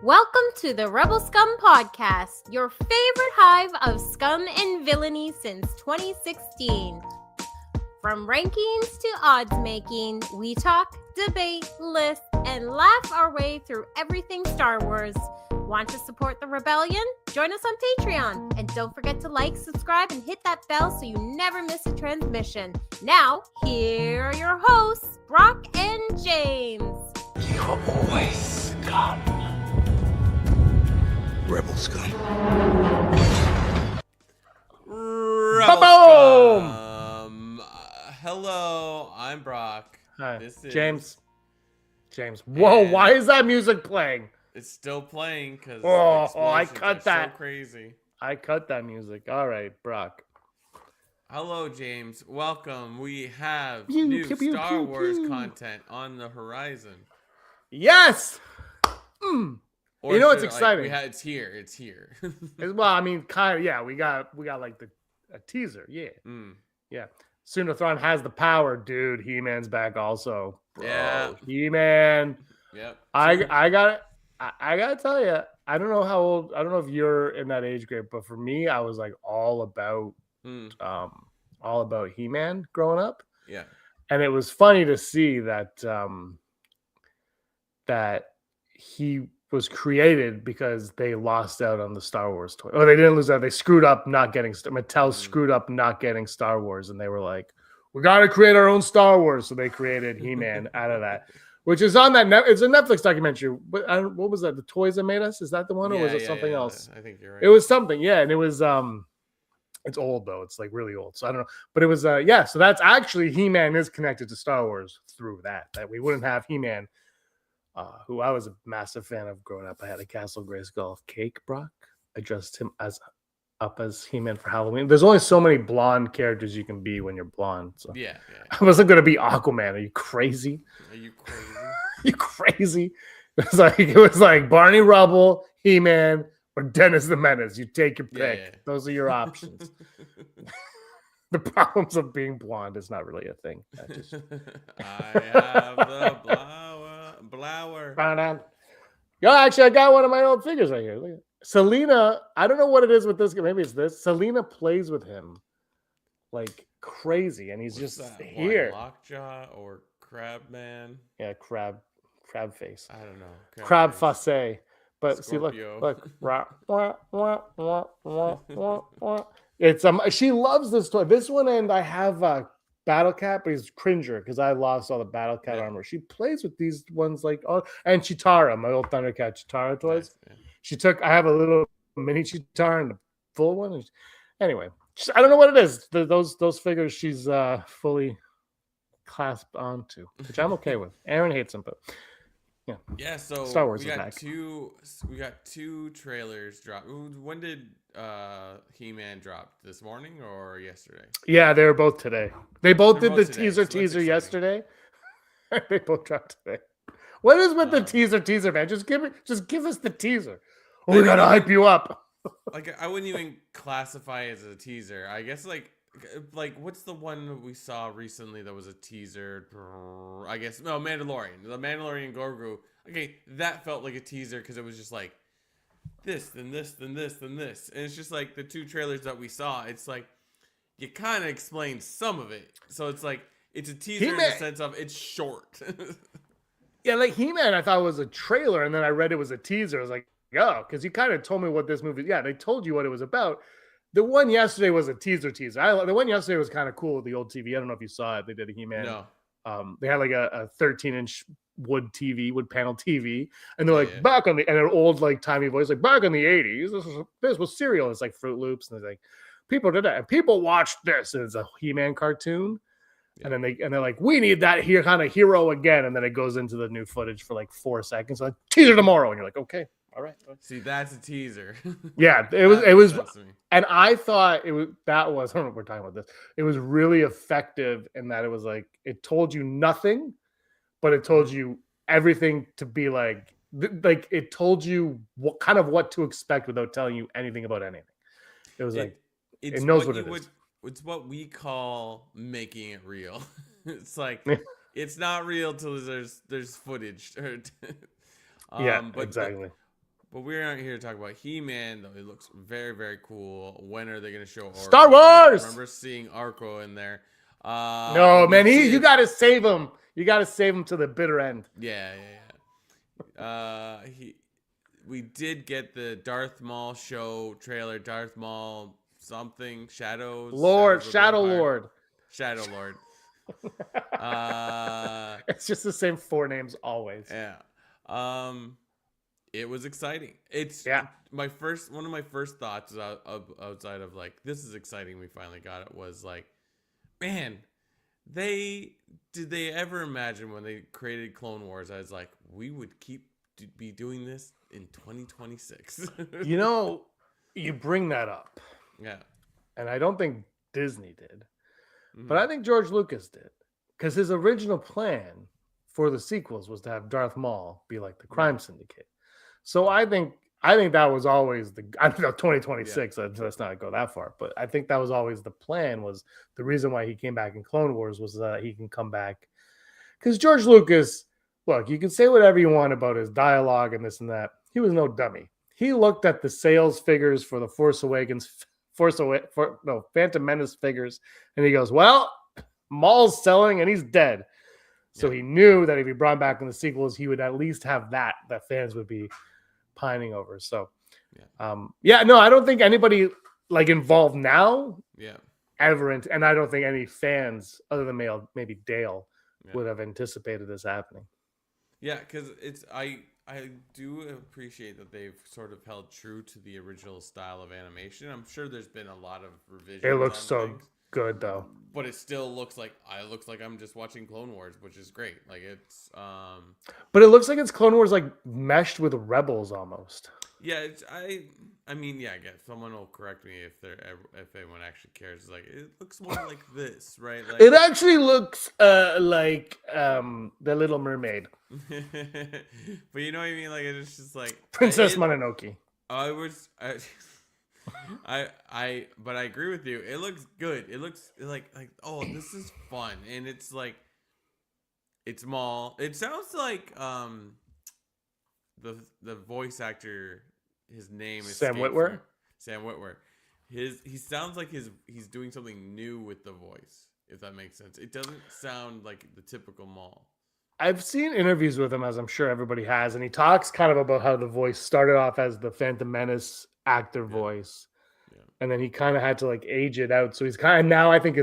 Welcome to the Rebel Scum Podcast, your favorite hive of scum and villainy since 2016. From rankings to odds making, we talk, debate, list, and laugh our way through everything Star Wars. Want to support the rebellion? Join us on Patreon. And don't forget to like, subscribe, and hit that bell so you never miss a transmission. Now, here are your hosts, Brock and James. You are always scum. Rebel scum. Rebel Boom! Scum. Hello, I'm Brock. Hi, This is James. Whoa, And- why is that music playing? It's still playing because I cut that. So crazy. I cut that music. All right, Brock. Hello, James. Welcome. We have Pew, new pew, pew, Star pew, Wars pew. content on the horizon. Yes! Or You know what's should, like, exciting? it's here. It's here. Well, I mean, kind of, yeah, we got like a teaser. Yeah. Mm. Yeah. Sunathron has the power, dude. He-Man's back also. Bro, Yeah. He-Man. Yep. I gotta tell you, I don't know if you're in that age group, but for me, I was like all about He-Man growing up. Yeah. And it was funny to see that that he was created because they lost out on the Star Wars toy. Oh, they didn't lose out. They screwed up not getting Mattel screwed up not getting Star Wars, and they were like, "We got to create our own Star Wars." So they created He-Man out of that, which is on that. It's a Netflix documentary. But what was that? The Toys That Made Us? Is that the one, or was it something else? I think you're right. It was something, yeah, and it was it's old though. It's like really old. So I don't know. But it was yeah, so that's actually He-Man is connected to Star Wars through that. That we wouldn't have He-Man, who I was a massive fan of growing up. I had a Castle Grayskull cake, Brock. I dressed him as He-Man for Halloween. There's only so many blonde characters you can be when you're blonde. So Yeah. I wasn't gonna be Aquaman. Are you crazy? Are you crazy? You crazy? It was like Barney Rubble, He-Man, or Dennis the Menace. You take your pick. Yeah. Those are your options. The problems of being blonde is not really a thing. I have the blower. Yo, actually, I got one of my old figures right here. Look at Selena. I don't know what it is with this. Maybe it's this. Selena plays with him like crazy, and he's What's just that, here. Lockjaw or Crabman? Yeah, crab face. I don't know. Crab face. face. But Scorpio. see, look. Wah, wah, wah, wah, wah, wah, wah. It's she loves this toy. This one, and I have Battle Cat, but he's Cringer because I lost all the Battle Cat armor. She plays with these ones like and Chitara, my old Thundercat Chitara toys. Nice, yeah. I have a little mini Chitara and the full one. Anyway, I don't know what it is. Those figures she's fully clasped onto, which I'm okay with. Aaron hates them, but Yeah, so Star Wars we is got back. we got two trailers drop. When did He-Man drop? This morning or yesterday? Yeah, they were both today. They both They're did the both today, so that's teaser exciting. yesterday. They both dropped today. What is with the teaser, man? Just give us the teaser. We gotta hype you up. Like I wouldn't even classify it as a teaser. I guess like what's the one that we saw recently that was a teaser? I guess no, Mandalorian. The Mandalorian Grogu. Okay, that felt like a teaser because it was just like this, then this, then this, then this, and it's just like the two trailers that we saw. It's like you kind of explained some of it, so it's like it's a teaser in the sense of it's short. Yeah, like He-Man, I thought was a trailer, and then I read it was a teaser. I was like, oh, because you kind of told me what this movie. Yeah, they told you what it was about. The one yesterday was a teaser. The one yesterday was kind of cool with the old TV. I don't know if you saw it. They did a He-Man. No. They had like a 13-inch wood panel TV, and they're like Yeah. back on the and an old like timey voice like back in the 80s. This was cereal. It's like Fruit Loops, and they're like people did that, and people watched this. And it's a He-Man cartoon. Yeah. And then they're like, we need that here kind of hero again. And then it goes into the new footage for like 4 seconds. Like teaser tomorrow. And you're like, okay, all right. See, that's a teaser. Yeah, it was, and I thought I don't know if we're talking about this. It was really effective in that it was like, it told you nothing, but it told you everything to be like it told you what to expect without telling you anything about anything. It was it knows what it is. It's what we call making it real. It's like it's not real till there's footage. Exactly. But we're not here to talk about He-Man, though. It looks very, very cool. When are they going to show Orko? Star Wars! I remember seeing Orko in there. No, man, you got to save him. You got to save him to the bitter end. Yeah. We did get the Darth Maul show trailer. Darth Maul something. Shadows. Shadow Lord. Shadow Lord. It's just the same 4 names always. Yeah. It was exciting. It's one of my first thoughts outside of like, this is exciting, we finally got it, was like, man, did they ever imagine when they created Clone Wars? I was like, we would be doing this in 2026. You bring that up. Yeah. And I don't think Disney did. Mm-hmm. But I think George Lucas did. Because his original plan for the sequels was to have Darth Maul be like the crime syndicate. So I think that was always I don't know, 2026. Let's not go that far, but I think that was always the plan. Was the reason why he came back in Clone Wars was that he can come back because George Lucas. Look, you can say whatever you want about his dialogue and this and that. He was no dummy. He looked at the sales figures for the Phantom Menace figures, and he goes, "Well, Maul's selling, and he's dead." So he knew that if he brought back in the sequels, he would at least have that fans would be pining over. So, I don't think anybody like involved now, ever, and I don't think any fans other than maybe Dale would have anticipated this happening. Yeah, because I do appreciate that they've sort of held true to the original style of animation. I'm sure there's been a lot of revisions. It looks so good though, but it still looks like I'm just watching Clone Wars, which is great. Like it's but it looks like it's Clone Wars like meshed with Rebels almost. Yeah, I mean, I guess someone will correct me if anyone actually cares. It's like, it looks more like this, right? Like, it actually looks like the Little Mermaid. But you know what I mean? Like, it's just like Princess Mononoke. But I agree with you. It looks good. It looks like oh, this is fun, and it's like it's Maul. It sounds like the voice actor. His name is Sam Witwer. Sam Witwer. He sounds like he's doing something new with the voice. If that makes sense, it doesn't sound like the typical Maul. I've seen interviews with him, as I'm sure everybody has, and he talks kind of about how the voice started off as the Phantom Menace actor voice, and then he kind of had to like age it out. So he's kind of now. I think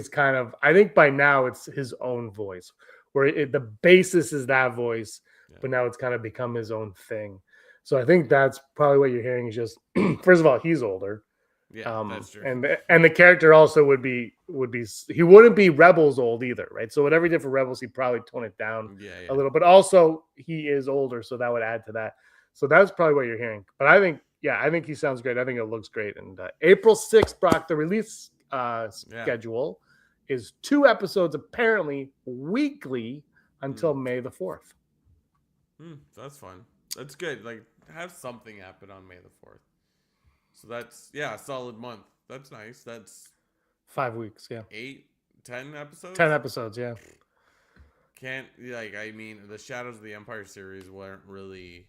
by now it's his own voice, where the basis is that voice, but now it's kind of become his own thing. So I think that's probably what you're hearing is just, first of all, he's older. Yeah, that's true. And the character also would be he wouldn't be Rebels old either, right? So whatever he did for Rebels, he'd probably tone it down a little. But also he is older, so that would add to that. So that's probably what you're hearing. But I think he sounds great. I think it looks great. And April 6th, Brock, the release schedule is 2 episodes apparently weekly until May the 4th. That's fun. That's good. Like, have something happen on May the 4th. So that's, a solid month. That's nice. That's 5 weeks, 8, 10 episodes? 10 episodes, yeah. The Shadows of the Empire series weren't really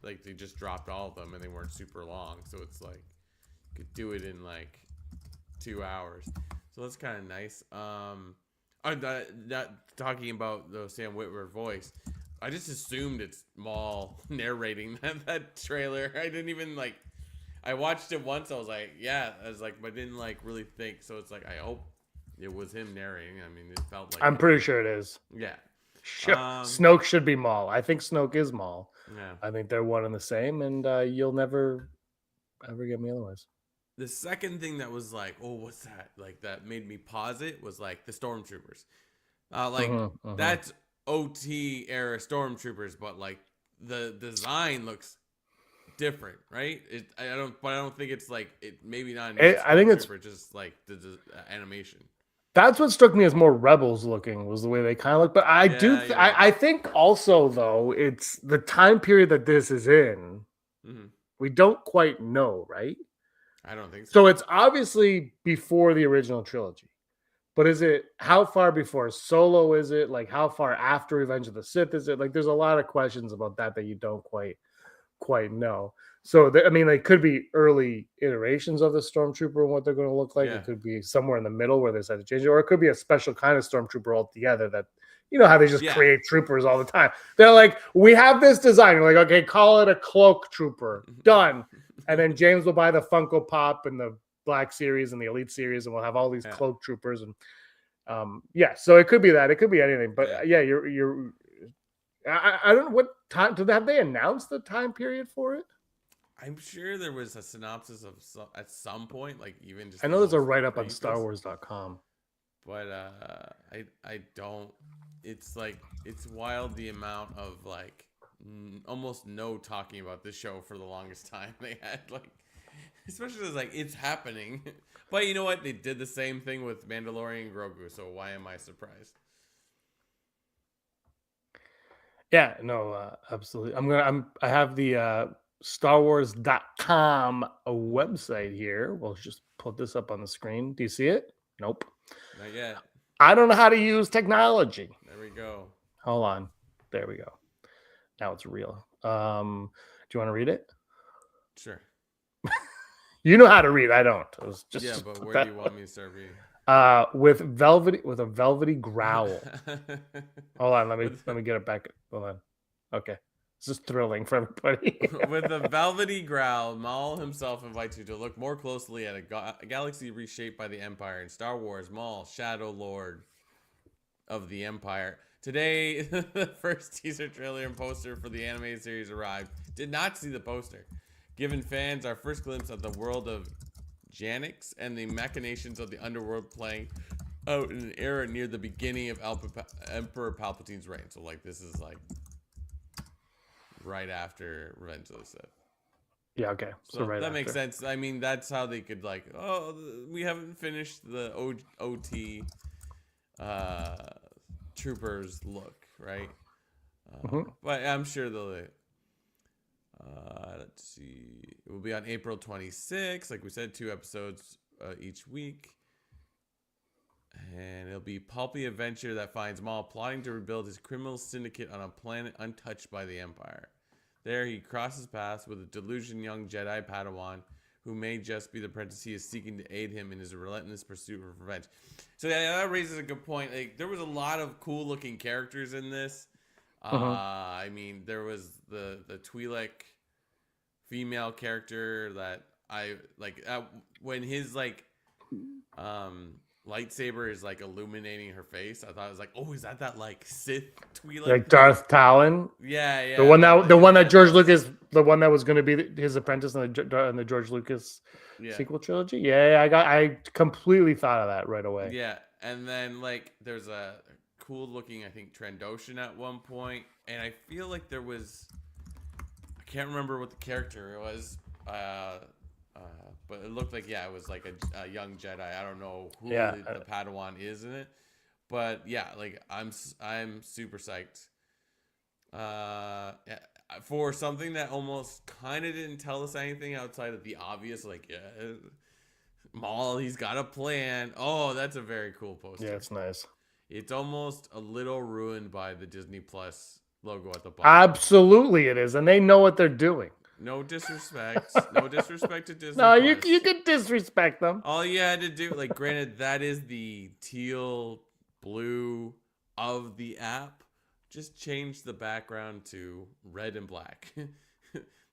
they just dropped all of them and they weren't super long. So it's like, you could do it in like 2 hours. So that's kind of nice. Talking about the Sam Witwer voice, I just assumed it's Maul narrating that trailer. I didn't even I watched it once. I was like, but I didn't really think. So it's like, I hope it was him narrating. I mean, it felt like. I'm pretty sure it is. Yeah. Snoke should be Maul. I think Snoke is Maul. Yeah. I think they're one and the same, and you'll never ever get me otherwise. The second thing that was like, oh, what's that? Like that made me pause it was like the Stormtroopers. That's OT era Stormtroopers, but like the design looks different, right? I don't think it's like it. Maybe not. I think it's just like the animation. That's what struck me as more Rebels looking was the way they kind of look. But I think also though it's the time period that this is in. Mm-hmm. We don't quite know, right? I don't think so. So it's obviously before the original trilogy. But is it how far before Solo is it? Like how far after Revenge of the Sith is it? Like there's a lot of questions about that you don't quite quite know. So I mean, they could be early iterations of the stormtrooper and what they're going to look like. Yeah. It could be somewhere in the middle where they decide to change it, or it could be a special kind of stormtrooper altogether. That you know how they just Yeah. create troopers all the time. They're like, we have this design. You're like, okay, call it a cloak trooper. Done. And then James will buy the Funko Pop and the Black Series and the Elite Series, and we'll have all these cloak troopers. And so it could be that. It could be anything. But you're. I don't know what time. Have they announced the time period for it? I'm sure there was a synopsis of at some point, like even just. I know there's a write up on StarWars.com. But I don't. It's like it's wild the amount of like almost no talking about this show for the longest time they had, like especially as like it's happening. But you know what? They did the same thing with Mandalorian Grogu, so why am I surprised? Yeah, no, absolutely. I have the StarWars.com website here. We'll just put this up on the screen. Do you see it? Nope. Not yet. I don't know how to use technology. There we go. Hold on. There we go. Now it's real. Do you want to read it? Sure. You know how to read. I don't. It was just but where do you want me to start reading? With a velvety growl. Hold on, let me get it back. Hold on. Okay. This is thrilling for everybody. With a velvety growl, Maul himself invites you to look more closely at a galaxy reshaped by the Empire in Star Wars Maul, Shadow Lord of the Empire. Today, the first teaser trailer and poster for the animated series arrived. Did not see the poster. Giving fans our first glimpse of the world of Janix and the machinations of the underworld playing out in an era near the beginning of Emperor Palpatine's reign. So, like, this is like right after Revenge of the Sith. Yeah, okay. So right that after. makes sense. I mean, that's how they could like, we haven't finished the OT troopers look, right? But I'm sure they'll. Let's see. It will be on April 26th. Like we said, 2 episodes each week. And it'll be pulpy adventure that finds Maul plotting to rebuild his criminal syndicate on a planet untouched by the Empire. There, he crosses paths with a delusioned young Jedi Padawan who may just be the apprentice he is seeking to aid him in his relentless pursuit of revenge. So that raises a good point. Like, there was a lot of cool-looking characters in this. I mean, there was the Twi'lek female character that I like when his like lightsaber is like illuminating her face. I thought it was like, oh, is that like Sith Twi'lek? Like Darth Talon? Yeah. The one that George Lucas, the one that was going to be his apprentice in the George Lucas sequel trilogy. Yeah, I completely thought of that right away. Yeah, and then like there's a cool looking, I think, Trandoshan at one point, and I feel like there was, I can't remember what the character was, but it looked like it was like a young Jedi. I don't know who the Padawan is in it, but yeah, like I'm super psyched. For something that almost kind of didn't tell us anything outside of the obvious, like Maul, he's got a plan. Oh, that's a very cool poster. Yeah, it's nice. It's almost a little ruined by the Disney Plus logo at the bottom. Absolutely, it is, and they know what they're doing. No disrespect. No disrespect to Disney. No, Plus. you can disrespect them. All you had to do, like, granted, that is the teal blue of the app. Just change the background to red and black.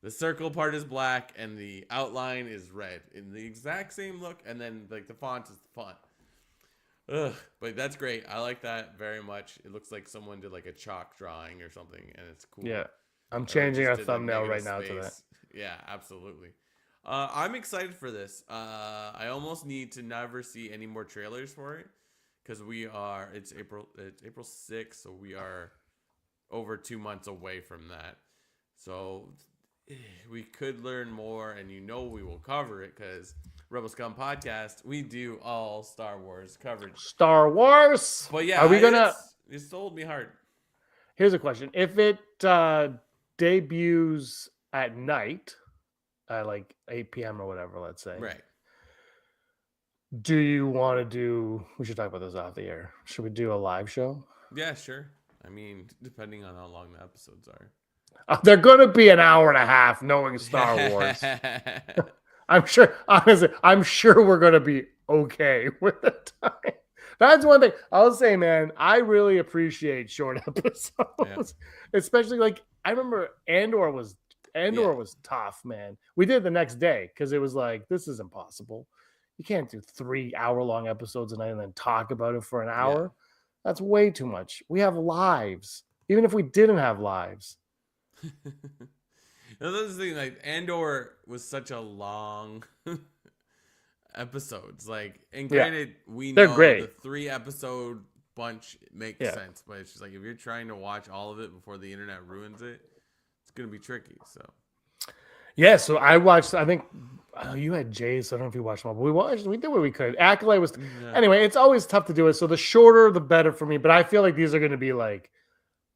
The circle part is black, and the outline is red in the exact same look. And then, like, the font is the font. Ugh, but that's great. I like that very much. It looks like someone did like a chalk drawing or something, and it's cool. Yeah, I'm changing our thumbnail right now to that. Yeah, absolutely. I'm excited for this. I almost need to never see any more trailers for it because it's April 6th, so we are over 2 months away from that. So we could learn more, and we will cover it because Rebel Scum Podcast, we do all Star Wars coverage. Star Wars. But yeah, it sold me hard. Here's a question: if it debuts at night, at like 8 p.m. or whatever, let's say, right? Do you want to do? We should talk about this off the air. Should we do a live show? Yeah, sure. I mean, depending on how long the episodes are. They're going to be an hour and a half knowing Star Wars. I'm sure, honestly, I'm sure we're going to be okay with the time. That's one thing I'll say, man. I really appreciate short episodes, especially like I remember Andor was tough, man. We did it the next day because it was like, this is impossible. You can't do 3-hour-long episodes a night and then talk about it for an hour. Yeah. That's way too much. We have lives, even if we didn't have lives. That's the thing. Like Andor was such a long episodes. Like, and granted, we They're know great. the 3-episode bunch makes sense, but it's just like if you're trying to watch all of it before the internet ruins it, it's gonna be tricky. So. Yeah, so I watched. I think you had Jay, so I don't know if you watched them all, but we did what we could. Acolyte was anyway. It's always tough to do it. So the shorter, the better for me. But I feel like these are going to be like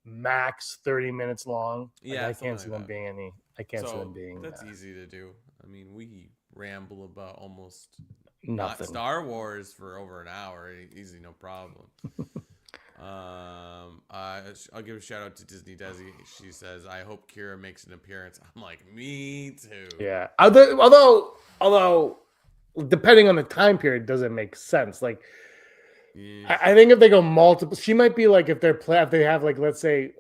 max 30 minutes long. Like, I can't see them being any. I can't see them being. That's easy to do. I mean, we ramble about almost nothing. Not Star Wars for over an hour. Easy, no problem. I'll give a shout out to Disney Desi. She says, "I hope Kira makes an appearance." I'm like, me too. Yeah. Although, depending on the time period, doesn't make sense. Like, I think if they go multiple, she might be like if they have like, let's say,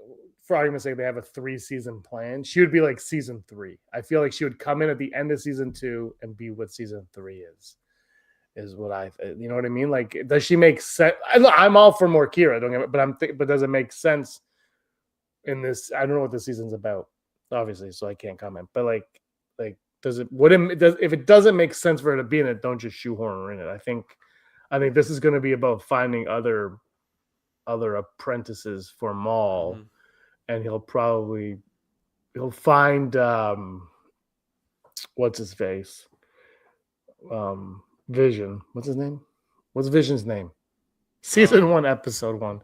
for argument's sake, they have a 3-season plan. She would be like season 3. I feel like she would come in at the end of season 2 and be what season 3 is what you know what I mean? Like, does she make sense? I'm all for more Kira, don't get it, but does it make sense in this? I don't know what the season's about, obviously, so I can't comment. But like, if it doesn't make sense for her to be in it, don't just shoehorn her in it. I think this is going to be about finding other apprentices for Maul, and he'll find what's his face, Vision. What's his name? What's Vision's name? Season 1, episode 1.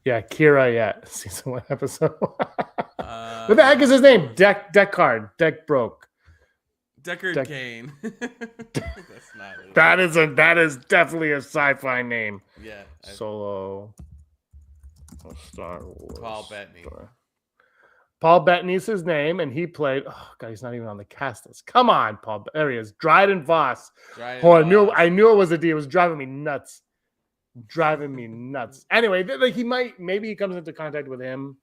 Yeah, Kira. Yeah, season 1, episode 1. What the heck is his name? Deckard. Deck broke. Deckard Cain. That's not it. That is definitely a sci-fi name. Yeah. Solo. Star Wars. Paul Bettany. Paul Bettany's his name, and he played. Oh God, he's not even on the cast list. Come on, Paul. There he is. Dryden Voss. I knew it was a D. It was driving me nuts. Anyway, like maybe he comes into contact with him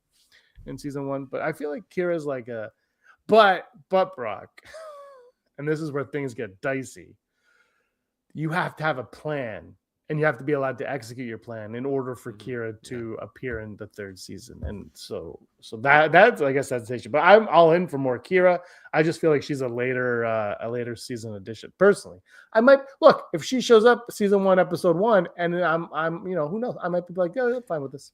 in season 1, but I feel like Kira's like but Brock, and this is where things get dicey. You have to have a plan, and you have to be allowed to execute your plan in order for Kira to appear in the 3rd season. And so that's, I guess that's the issue. But I'm all in for more Kira. I just feel like she's a later season addition. Personally, I might look if she shows up season 1, episode 1, and I'm who knows? I might be like, yeah, I'm fine with this.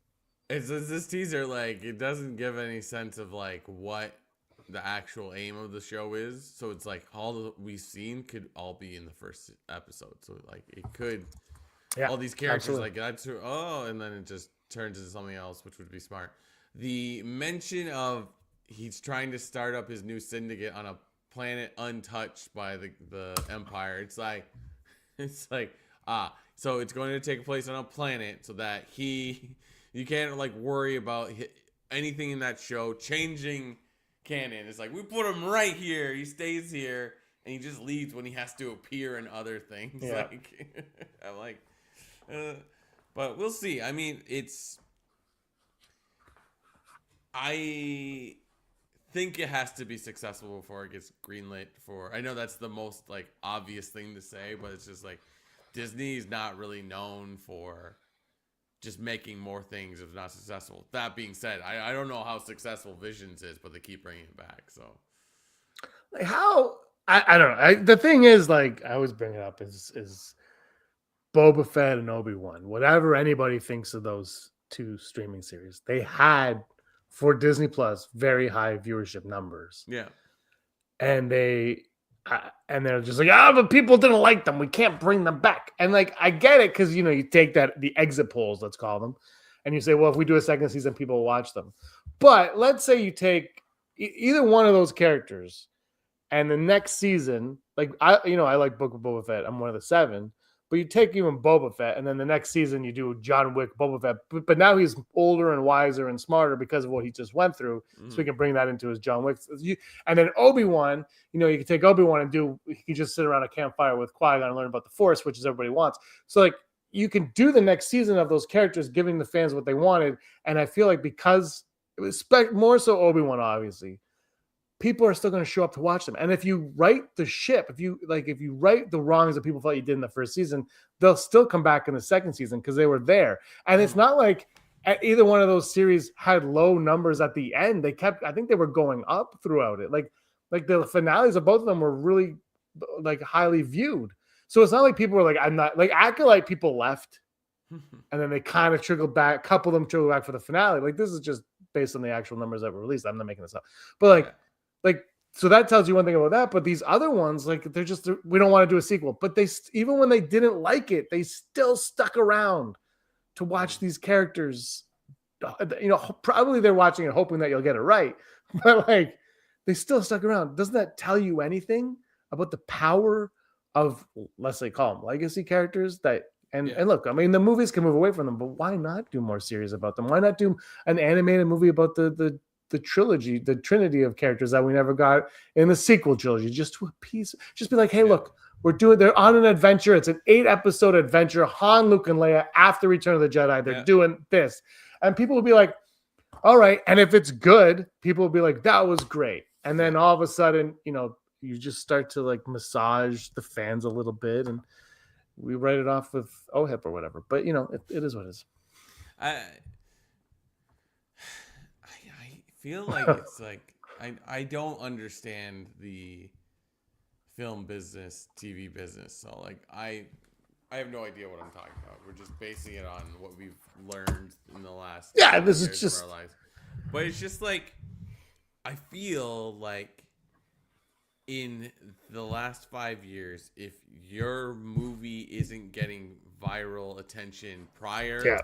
It's this teaser, like, it doesn't give any sense of like what the actual aim of the show is. So it's like all that we've seen could all be in the 1st episode. So like it could. Yeah, all these characters absolutely. Like that's and then it just turns into something else, which would be smart. The mention of he's trying to start up his new syndicate on a planet untouched by the Empire. It's like so it's going to take place on a planet so that you can't like worry about anything in that show changing canon. It's like we put him right here, he stays here, and he just leaves when he has to appear in other things. Yeah. Like I'm like. But we'll see. I mean, I think it has to be successful before it gets greenlit for. I know that's the most like obvious thing to say, but it's just like Disney is not really known for just making more things if not successful. That being said, I don't know how successful Visions is, but they keep bringing it back. So, like how I don't know. The thing is, like I always bring it up is Boba Fett and Obi-Wan, whatever anybody thinks of those 2 streaming series, they had for Disney Plus very high viewership numbers. Yeah, and they're just like, but people didn't like them. We can't bring them back. And like, I get it because you take the exit polls, let's call them, and you say, well, if we do a 2nd season, people will watch them. But let's say you take either one of those characters, and the next season, like I like Book of Boba Fett. I'm one of the 7. But you take even Boba Fett, and then the next season you do John Wick, Boba Fett. But now he's older and wiser and smarter because of what he just went through. So we can bring that into his John Wick. And then Obi-Wan, you can take Obi-Wan and he can just sit around a campfire with Qui-Gon and learn about the Force, which is everybody wants. So like you can do the next season of those characters, giving the fans what they wanted. And I feel like because it was more so Obi-Wan, obviously, people are still going to show up to watch them. And if you right the ship, if you right the wrongs that people thought you did in the first season, they'll still come back in the second season because they were there. And it's not like either one of those series had low numbers at the end. I think they were going up throughout it. Like the finales of both of them were really like highly viewed. So it's not like people were like, I'm not like Acolyte people left. And then they kind of trickled back, a couple of them trickled back for the finale. Like this is just based on the actual numbers that were released. I'm not making this up. But so that tells you one thing about that. But these other ones, like we don't want to do a sequel. But even when they didn't like it, they still stuck around to watch these characters. Probably they're watching it hoping that you'll get it right. But like they still stuck around. Doesn't that tell you anything about the power of, let's say, call them legacy characters that? And look, I mean, the movies can move away from them, but why not do more series about them? Why not do an animated movie about the trilogy, the trinity of characters that we never got in the sequel trilogy? Just to a piece, just be like, hey, look, they're on an adventure. It's an 8-episode adventure. Han, Luke, and Leia after Return of the Jedi. They're doing this. And people will be like, all right. And if it's good, people will be like, that was great. And then all of a sudden, you just start to like massage the fans a little bit and we write it off with OHIP or whatever. But, it is what it is. I feel like it's like I don't understand the film business, TV business. So like I have no idea what I'm talking about. We're just basing it on what we've learned in the last this is just of our lives. But it's just like I feel like in the last 5 years, if your movie isn't getting viral attention prior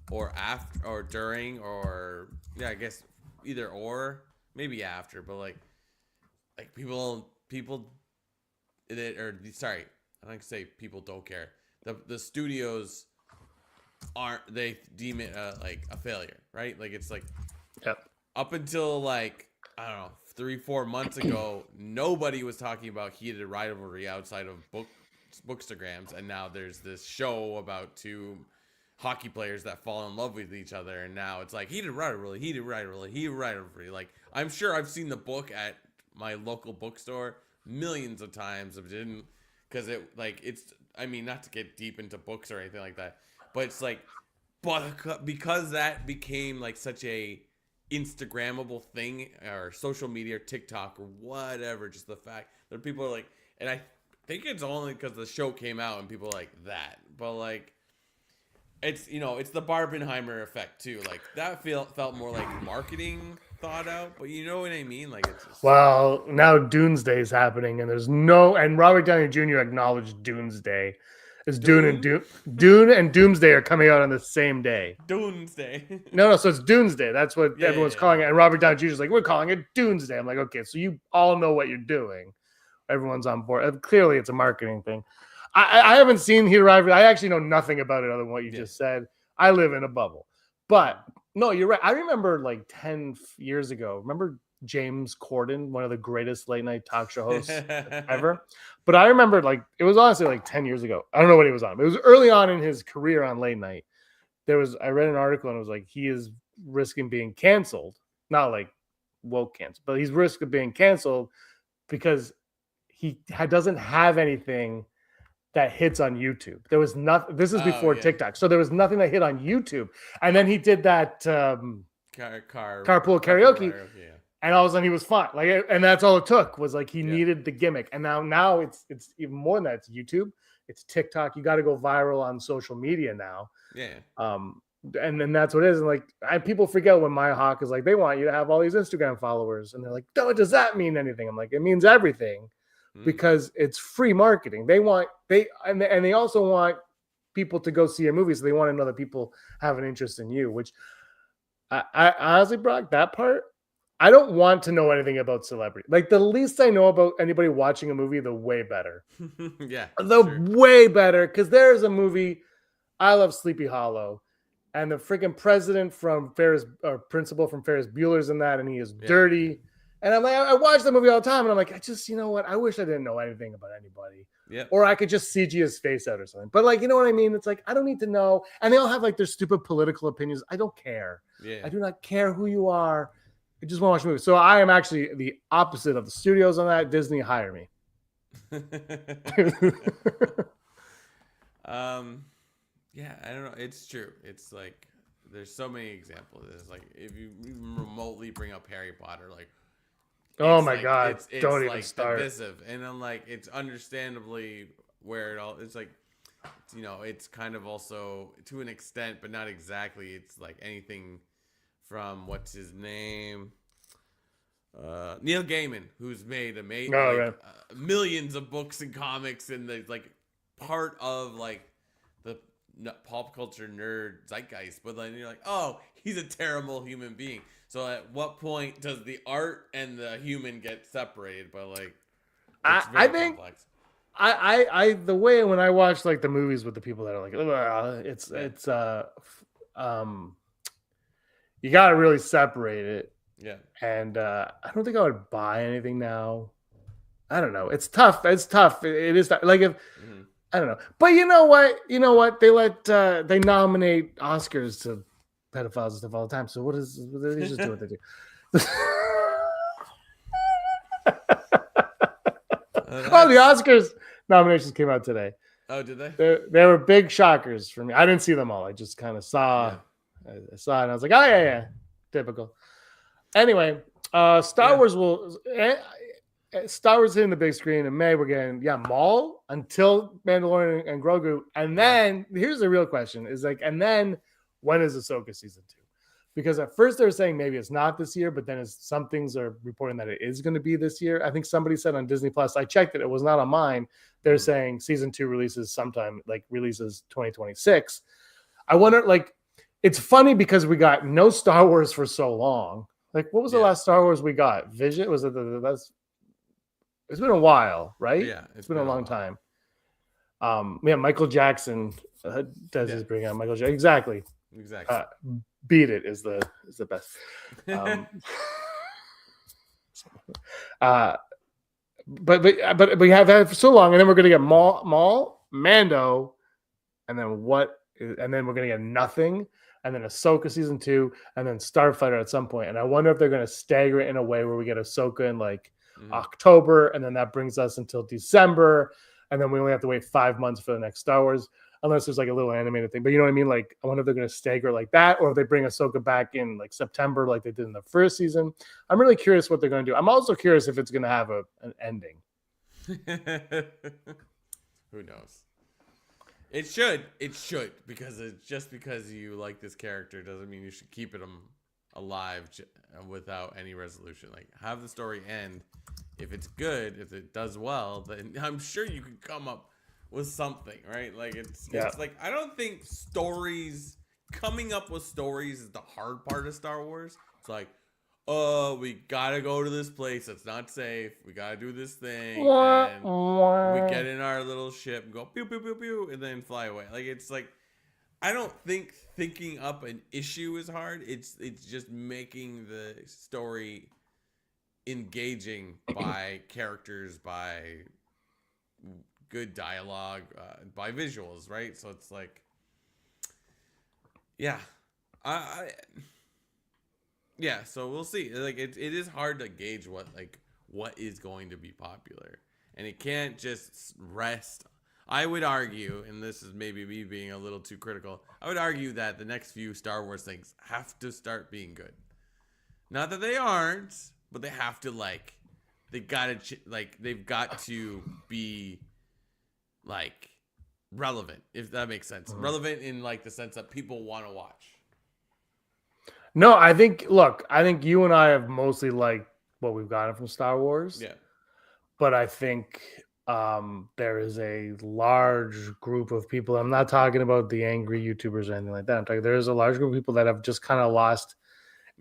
or after or during or I guess either or maybe after, but like people that or sorry, I don't say people don't care. The studios they deem it like a failure, right? Like it's like up until like I don't know 3-4 months ago, nobody was talking about heated rivalry outside of bookstagrams, and now there's this show about two hockey players that fall in love with each other, and now it's like heated rivalry. Like I'm sure I've seen the book at my local bookstore millions of times. I didn't because it's I mean not to get deep into books or anything like that, but it's like because that became like such a Instagrammable thing or social media or TikTok or whatever, just the fact that people are like, and I think it's only because the show came out and people are like that, but like it's it's the Barbenheimer effect too. Like that felt more like marketing thought out, but you know what I mean? Like it's just... Well, now Doomsday is happening, and and Robert Downey Jr. acknowledged Doomsday. It's Dune and Doomsday are coming out on the same day. Doomsday. No, so it's Doomsday. That's what everyone's calling it. And Robert Downey Jr. is like, we're calling it Doomsday. I'm like, okay, so you all know what you're doing. Everyone's on board. Clearly, it's a marketing thing. I haven't seen Heated Rivalry. I actually know nothing about it other than what you just said. I live in a bubble. But no, you're right. I remember like 10 years ago. Remember James Corden, one of the greatest late night talk show hosts ever? But I remember it was honestly like 10 years ago. I don't know what he was on. It was early on in his career on late night. I read an article and it was like he is risking being canceled. Not like woke canceled, but he's risking being canceled because he doesn't have anything that hits on YouTube. There was nothing. This is before TikTok. So there was nothing that hit on YouTube. And then he did that carpool karaoke. And all of a sudden he was fine. And that's all it took was he needed the gimmick. And now it's even more than that. It's YouTube. It's TikTok. You got to go viral on social media now. Yeah. And then that's what it is. And people forget when My Hawk is they want you to have all these Instagram followers. And they're like, no, does that mean anything? I'm like, it means everything because it's free marketing. They also want people to go see your movie. So they want to know that people have an interest in you, which I honestly, Brock, that part, I don't want to know anything about celebrity. Like the least I know about anybody watching a movie, the way better. Yeah, The true. way better. Because there's a movie, I love Sleepy Hollow. And the freaking president from Ferris, or principal from Ferris Bueller's in that, and he is dirty. And I'm like, I watch the movie all the time, and I'm like, I just, you know what? I wish I didn't know anything about anybody. Yeah. Or I could just CG his face out or something. But like, you know what I mean? It's like, I don't need to know. And they all have like their stupid political opinions. I don't care. Yeah. I do not care who you are. I just want to watch movies. So I am actually the opposite of the studios on that. Disney, hire me. Yeah, I don't know. It's true. It's like there's so many examples. It's like if you even remotely bring up Harry Potter, like oh my like, god, it's don't like even start. Divisive, and I'm like, it's understandably where it all. It's like, you know, it's kind of also to an extent, but not exactly. It's like anything from what's his name. Neil Gaiman, who's made millions of books and comics, and the like part of like the pop culture nerd zeitgeist, but then you're like, oh, he's a terrible human being. So at what point does the art and the human get separated? But like, I think complex. I the way when I watch like the movies with the people that are like, you got to really separate it. Yeah. And I don't think I would buy anything now. I don't know. It's tough. It's tough. It is tough. Like if I don't know. But you know what? They nominate Oscars to pedophiles and stuff all the time. So they just do what they do. The Oscars nominations came out today. Oh, did they? They were big shockers for me. I didn't see them all. I just kind of saw. Yeah. I saw it and I was like, oh yeah, typical. Anyway, Star Wars hitting the big screen in May. We're getting Maul until Mandalorian and Grogu, and then here's the real question: is like, and then when is Ahsoka season 2? Because at first they were saying maybe it's not this year, but then some things are reporting that it is going to be this year. I think somebody said on Disney Plus. I checked it; it was not on mine. They're saying season 2 releases 2026. I wonder, like, it's funny because we got no Star Wars for so long. Like, what was the last Star Wars we got? Vision? Was it that's? It's been a while, right? Yeah, it's been a long time. Michael Jackson does his bring out Michael Jackson. Exactly. Beat It is the best. But we have had it for so long, and then we're gonna get Maul, Mando, and then what? And then we're gonna get nothing. And then Ahsoka season 2, and then Starfighter at some point. And I wonder if they're going to stagger it in a way where we get Ahsoka in like October, and then that brings us until December, and then we only have to wait 5 months for the next Star Wars, unless there's like a little animated thing. But you know what I mean? Like, I wonder if they're going to stagger it like that, or if they bring Ahsoka back in like September, like they did in the first season. I'm really curious what they're going to do. I'm also curious if it's going to have an ending. Who knows? It should, because it's just because you like this character doesn't mean you should keep it alive without any resolution. Like, have the story end. If it's good, if it does well, then I'm sure you can come up with something, right? Like it's like, I don't think coming up with stories is the hard part of Star Wars. It's like, oh, we gotta go to this place that's not safe. We gotta do this thing, and we get in our little ship and go pew pew pew pew, and then fly away. Like, it's like, I don't think thinking up an issue is hard. It's just making the story engaging by characters, by good dialogue, by visuals, right? So it's like, so we'll see. Like, it is hard to gauge what is going to be popular, and it can't just rest. I would argue, and this is maybe me being a little too critical, I would argue that the next few Star Wars things have to start being good. Not that they aren't, but they have to they've got to be like relevant, if that makes sense. Relevant in like the sense that people want to watch. No, I think you and I have mostly liked what we've gotten from Star Wars. Yeah. But I think there is a large group of people. I'm not talking about the angry YouTubers or anything like that. I'm talking, there's a large group of people that have just kind of lost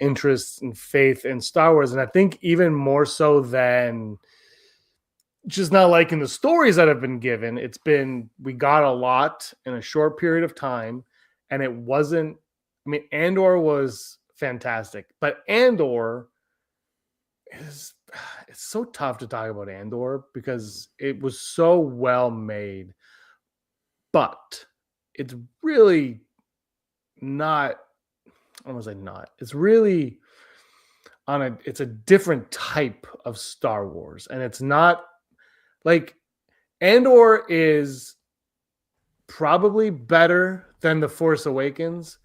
interest and faith in Star Wars. And I think even more so than just not liking the stories that have been given, we got a lot in a short period of time. And it wasn't, I mean, Andor was fantastic, but Andor it's so tough to talk about Andor because it was so well made, but it's really not. I was like, not. It's really it's a different type of Star Wars, and it's not like Andor is probably better than The Force Awakens,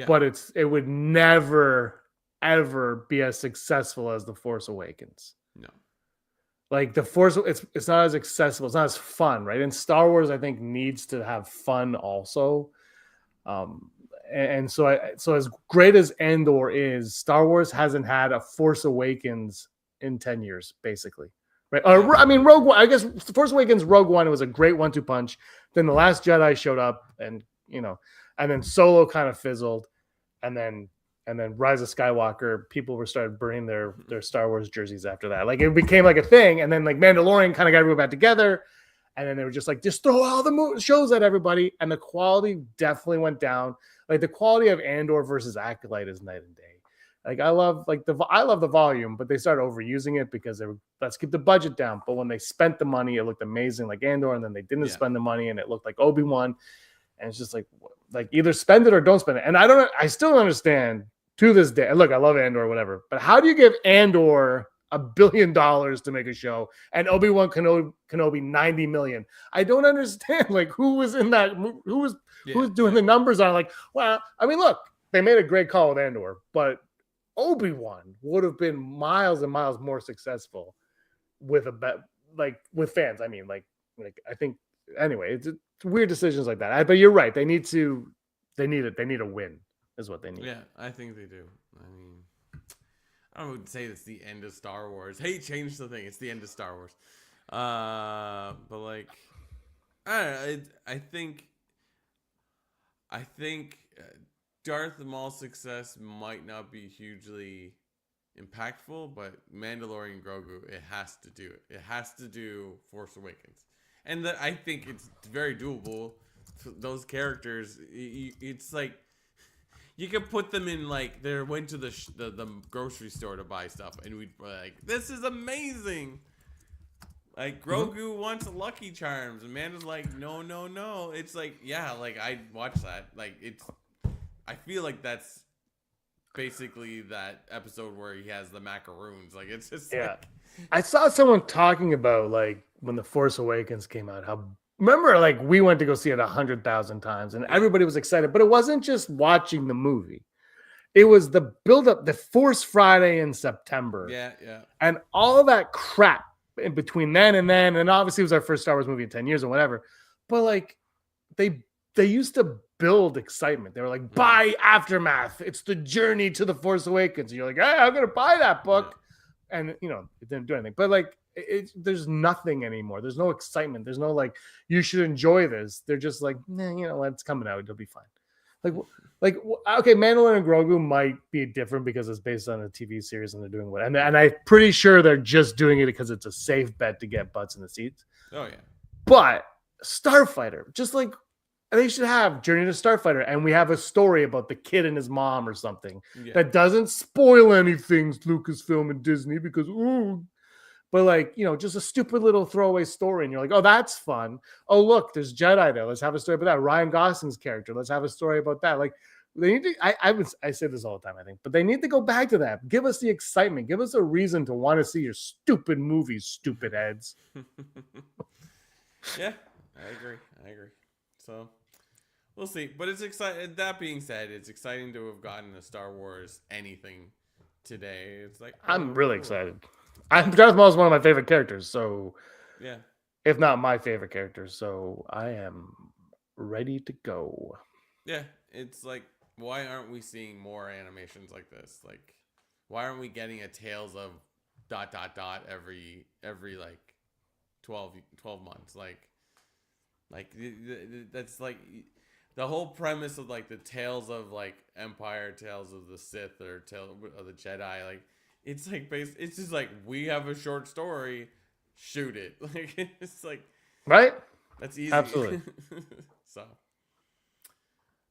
but it would never ever be as successful as The Force Awakens. No. Like the Force, it's not as accessible, it's not as fun, right? And Star Wars, I think, needs to have fun also. And so as great as Andor is, Star Wars hasn't had a Force Awakens in 10 years, basically. Right? I mean, Rogue One, I guess Force Awakens, Rogue One was a great 1-2 punch. Then The Last Jedi showed up, and and then Solo kind of fizzled, and then Rise of Skywalker, people started burning their Star Wars jerseys after that. Like it became like a thing, and then like Mandalorian kind of got everyone back together, and then they were just like, just throw all the shows at everybody, and the quality definitely went down. Like the quality of Andor versus Acolyte is night and day. Like I love the volume, but they started overusing it because let's keep the budget down. But when they spent the money, it looked amazing like Andor, and then they didn't spend the money, and it looked like Obi-Wan. And it's just like either spend it or don't spend it. And I still don't understand to this day. Look, I love Andor, whatever, but how do you give Andor $1 billion to make a show and Obi-Wan Kenobi $90 million? I don't understand. Like who was in that? Who was doing the numbers on? Like, well, I mean, look, they made a great call with Andor, but Obi-Wan would have been miles and miles more successful with with fans. I mean, like I think anyway, it's weird decisions like that. But you're right. They need a win is what they need. Yeah, I think they do. I mean, I would say it's the end of Star Wars. Hey, change the thing. It's the end of Star Wars. But like, I don't know. I think Darth Maul's success might not be hugely impactful, but Mandalorian Grogu, it has to do it. It has to do Force Awakens. And I think it's very doable. Those characters, it's like you could put them in like they went to the grocery store to buy stuff, and we'd be like, "This is amazing!" Like Grogu wants Lucky Charms, and Amanda's like, "No, no, no!" It's like, yeah, like I'd watch that. Like I feel like that's basically that episode where he has the macaroons. Like it's just like, I saw someone talking about like when The Force Awakens came out, remember like we went to go see it 100,000 times and everybody was excited, but it wasn't just watching the movie. It was the build up, the Force Friday in September. Yeah. And all that crap in between then, and obviously it was our first Star Wars movie in 10 years or whatever. But like they used to build excitement. They were like, buy Aftermath. It's the journey to The Force Awakens. And you're like, hey, I'm going to buy that book. Yeah. And, it didn't do anything. But, like, there's nothing anymore. There's no excitement. There's no, like, you should enjoy this. They're just like, nah, it's coming out. It'll be fine. Like, okay, Mandalorian and Grogu might be different because it's based on a TV series and they're doing what. And I'm pretty sure they're just doing it because it's a safe bet to get butts in the seats. Oh, yeah. But Starfighter, just like, they should have Journey to Starfighter, and we have a story about the kid and his mom or something that doesn't spoil anything, Lucasfilm and Disney, because but like, just a stupid little throwaway story, and you're like, oh, that's fun. Oh, look, there's Jedi there. Let's have a story about that. Ryan Gosling's character. Let's have a story about that. Like, they need to. I say this all the time, I think, but they need to go back to that. Give us the excitement. Give us a reason to want to see your stupid movies, stupid heads. Yeah, I agree. So. We'll see, but it's exciting. That being said, it's exciting to have gotten a Star Wars anything today. It's like I'm really excited. Darth Maul is one of my favorite characters, so yeah, if not my favorite character, so I am ready to go. Yeah, it's like, why aren't we seeing more animations like this? Like, why aren't we getting a Tales of ... every like 12 months? Like that's like. the whole premise of like the tales of like Empire, tales of the Sith, or tale of the Jedi, like it's like it's just like we have a short story, shoot it. Like it's like Right? that's easy. Absolutely. So,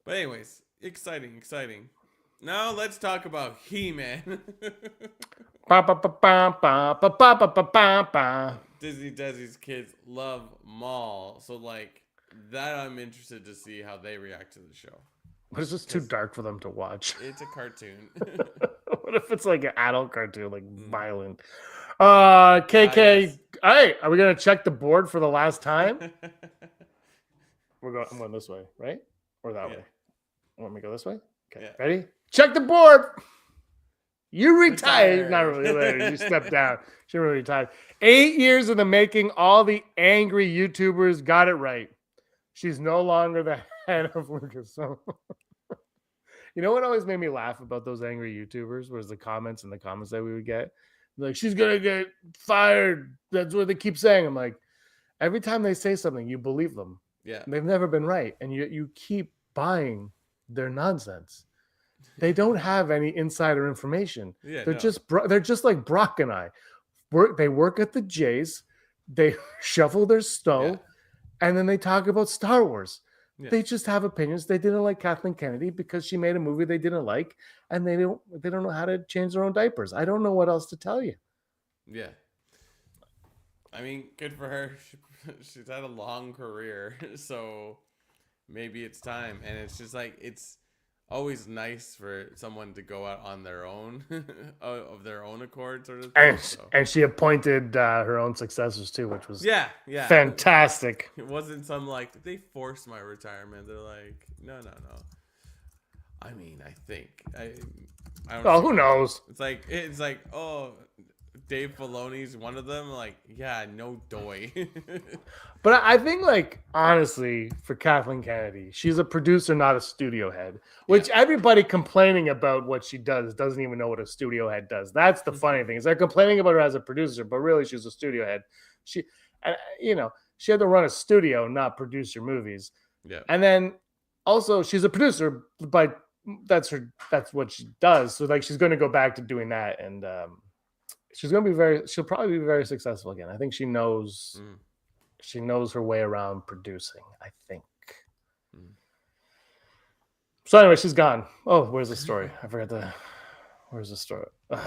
but anyways, exciting. Now let's talk about He-Man. Ba, ba, ba, ba, ba, ba, ba, ba, ba, ba, ba. Disney Desi's kids love Maul, so like that I'm interested to see how they react to the show. But it's just too dark for them to watch. It's a cartoon. What if it's like an adult cartoon, like violent? KK, Yes. hey, are we gonna check the board for the last time? I'm going this way, right? Or that Yeah. way? Want me to go this way? Okay, Yeah. ready? Check the board. You retired. Retired. Not really later. You stepped down. She really retired. 8 years in the making. All the angry YouTubers got it right. She's no longer the head of Lucasfilm. You know what always made me laugh about those angry YouTubers was the comments that we would get. Like, she's gonna get fired. That's what they keep saying. I'm like, every time they say something, you believe them. Yeah. They've never been right, and you keep buying their nonsense. They don't have any insider information. Yeah. They're just like Brock and I. They work at the Jays. They shovel their snow, Yeah. and then they talk about Star Wars. Yeah. They just have opinions. They didn't like Kathleen Kennedy because she made a movie they didn't like, and they don't know how to change their own diapers. I don't know what else to tell you. Yeah. I mean, good for her. She's had a long career, so maybe it's time. And it's just like it's always nice for someone to go out on their own, of their own accord, sort of thing. And she appointed her own successors too, which was yeah, fantastic. It wasn't some like did they force my retirement. They're like, no. I mean, I think I don't. Oh, who knows? It's like oh, Dave Filoni's one of them. Like, yeah, no doy. But I think, like, honestly, for Kathleen Kennedy, she's a producer, not a studio head, which everybody complaining about what she does doesn't even know what a studio head does. That's the funny thing is they're complaining about her as a producer, but really she's a studio head. She had to run a studio, not produce her movies. Yeah. And then also she's a producer, but that's what she does. So like, she's going to go back to doing that. And she'll probably be very successful again. I think she knows. She knows her way around producing, I think. So anyway, she's gone. Oh, where's the story? I forgot where's the story? There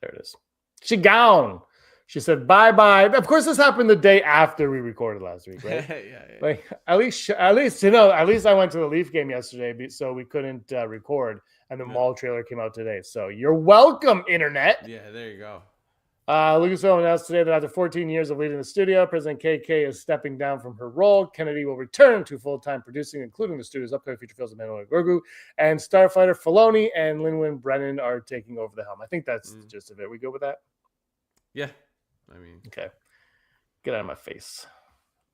it is. She gone. She said bye-bye. Of course, this happened the day after we recorded last week, right? yeah. Like at least I went to the Leaf game yesterday, so we couldn't record, and the Maul trailer came out today. So you're welcome, internet. Yeah, there you go. Lucasfilm announced today that after 14 years of leading the studio, President KK is stepping down from her role. Kennedy will return to full-time producing, including the studio's upcoming feature films of Mandalorian Grogu and Starfighter. Filoni and Lin-Win Brennan are taking over the helm. I think that's the gist of it. We good with that? Yeah. I mean, okay. Get out of my face.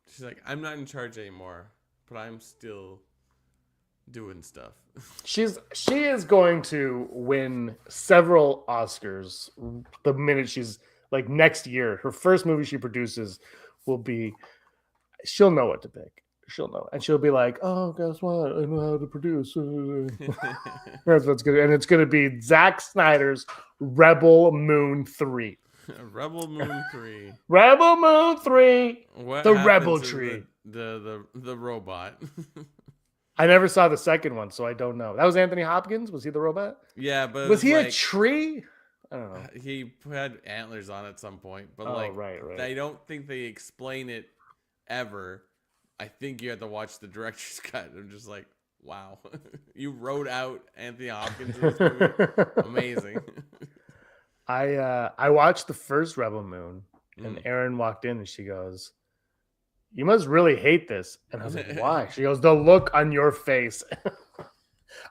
She's like, I'm not in charge anymore, but I'm still doing stuff. She is going to win several Oscars the minute she's like next year. Her first movie she produces will be, she'll know what to pick. She'll know, and she'll be like, "Oh, guess what? I know how to produce." That's what's good, and it's going to be Zack Snyder's Rebel Moon 3. Rebel Moon 3. Rebel Moon 3. What the happened Rebel to Tree. The robot. I never saw the second one, so I don't know. That was Anthony Hopkins. Was he the robot? Yeah, but was he a tree? I don't know. He had antlers on at some point, but right. I don't think they explain it ever. I think you have to watch the director's cut. I'm just like, wow, you wrote out Anthony Hopkins in this movie. Amazing. I watched the first Rebel Moon, and Erin walked in and she goes, "You must really hate this." And I was like, "Why?" She goes, "The look on your face."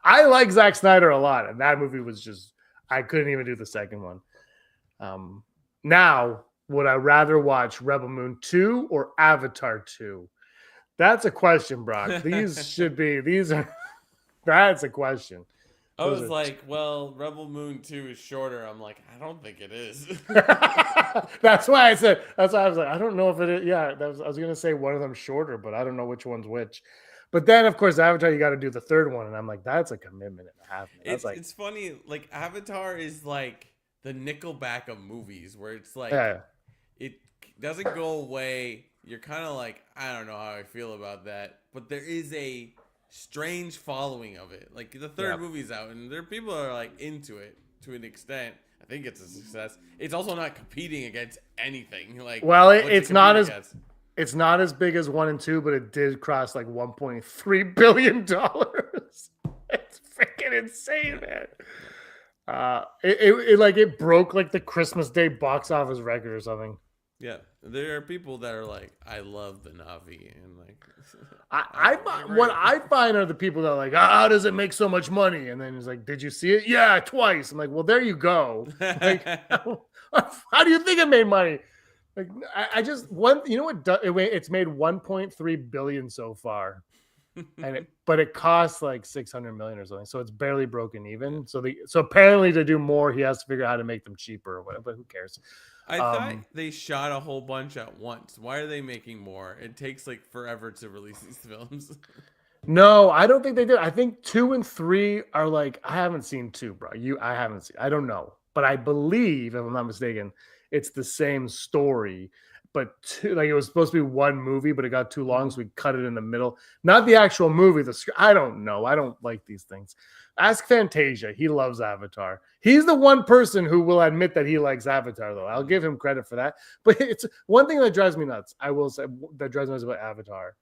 I like Zack Snyder a lot, and that movie was just, I couldn't even do the second one. Now, would I rather watch Rebel Moon 2 or Avatar 2? That's a question, Brock. That's a question. I was like, well, Rebel Moon 2 is shorter. I'm like, I don't think it is. That's why I was like, I don't know if it is. Yeah, I was going to say one of them's shorter, but I don't know which one's which. But then, of course, Avatar, you got to do the third one, and I'm like, that's a commitment and a half. Man. That's It's funny. Like Avatar is like the Nickelback of movies, where it's like yeah. it doesn't go away. You're kind of like, I don't know how I feel about that, but there is a strange following of it. Like the third movie's out, and there are people that are like into it to an extent. I think it's a success. It's also not competing against anything. Like, well, what's it's it not compete as against? it's not as big as 1 and 2, but it did cross like $1.3 billion. It's freaking insane, man. It broke like the Christmas Day box office record or something. Yeah, there are people that are like, I love the Navi, and like, what I find are the people that are like, how does it make so much money? And then it's like, did you see it? Yeah, twice. I'm like, well, there you go. Like, how do you think it made money? Like, I just you know what? It's made 1.3 billion so far, but it costs like 600 million or something. So it's barely broken even. So apparently to do more, he has to figure out how to make them cheaper or whatever. But who cares? I thought they shot a whole bunch at once. Why are they making more? It takes like forever to release these films. No, I don't think they did. I think 2 and 3 are like, I haven't seen 2, bro. I haven't seen. I don't know, but I believe, if I'm not mistaken, it's the same story. But 2, like it was supposed to be one movie, but it got too long, so we cut it in the middle. Not the actual movie. I don't know. I don't like these things. Ask Fantasia. He loves Avatar. He's the one person who will admit that he likes Avatar, though. I'll give him credit for that. But it's one thing that drives me nuts. I will say that drives me nuts about Avatar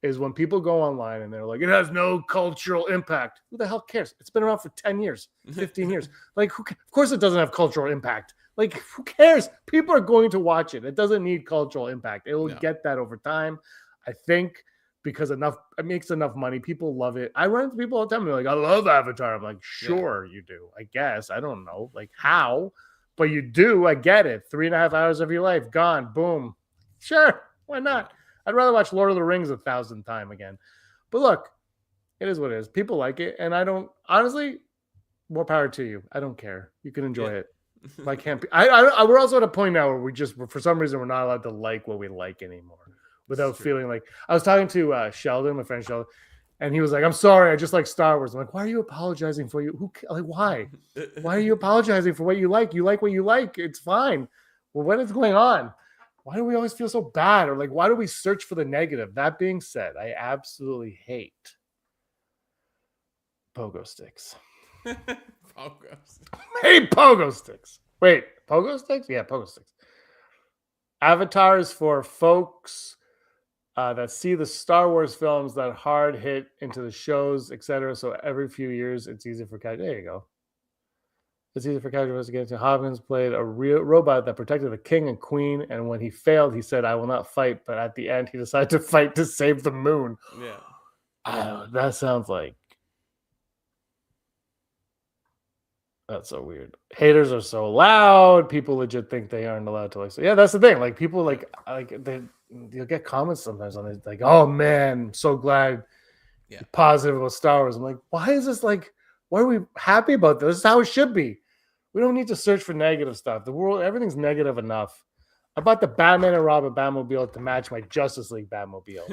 is when people go online and they're like, it has no cultural impact. Who the hell cares? It's been around for 10 years, 15 years. Like, of course it doesn't have cultural impact. Like, who cares? People are going to watch it. It doesn't need cultural impact. It will get that over time. I think because it makes enough money. People love it. I run into people all the time. They're like, I love Avatar. I'm like, sure you do. I guess. I don't know. Like how, but you do. I get it. 3.5 hours of your life gone. Boom. Sure. Why not? I'd rather watch Lord of the Rings 1,000 times again. But look, it is what it is. People like it. And I don't, honestly, more power to you. I don't care. You can enjoy it. I can't be, we're also at a point now where for some reason, we're not allowed to like what we like anymore without feeling like. I was talking to Sheldon, my friend Sheldon, and he was like, I'm sorry, I just like Star Wars. I'm like, why are you apologizing for why? Why are you apologizing for what you like? You like what you like. It's fine. Well, what is going on? Why do we always feel so bad? Or like, why do we search for the negative? That being said, I absolutely hate pogo sticks. Hate pogo sticks. Wait, pogo sticks? Yeah, pogo sticks. Avatar is for folks that see the Star Wars films that hard hit into the shows, etc. So every few years, it's easy for casual. There you go. It's easy for casuals to get into. Hopkins played a real robot that protected the king and queen, and when he failed, he said, "I will not fight." But at the end, he decided to fight to save the moon. Yeah, that sounds like. That's so weird. Haters are so loud. People legit think they aren't allowed to like. So yeah, that's the thing. Like people you'll get comments sometimes on it like, "Oh man, so glad you're positive about Star Wars." I'm like, why is this like? Why are we happy about this? This is how it should be. We don't need to search for negative stuff. The world, everything's negative enough. I bought the Batman and Robin Batmobile to match my Justice League Batmobile.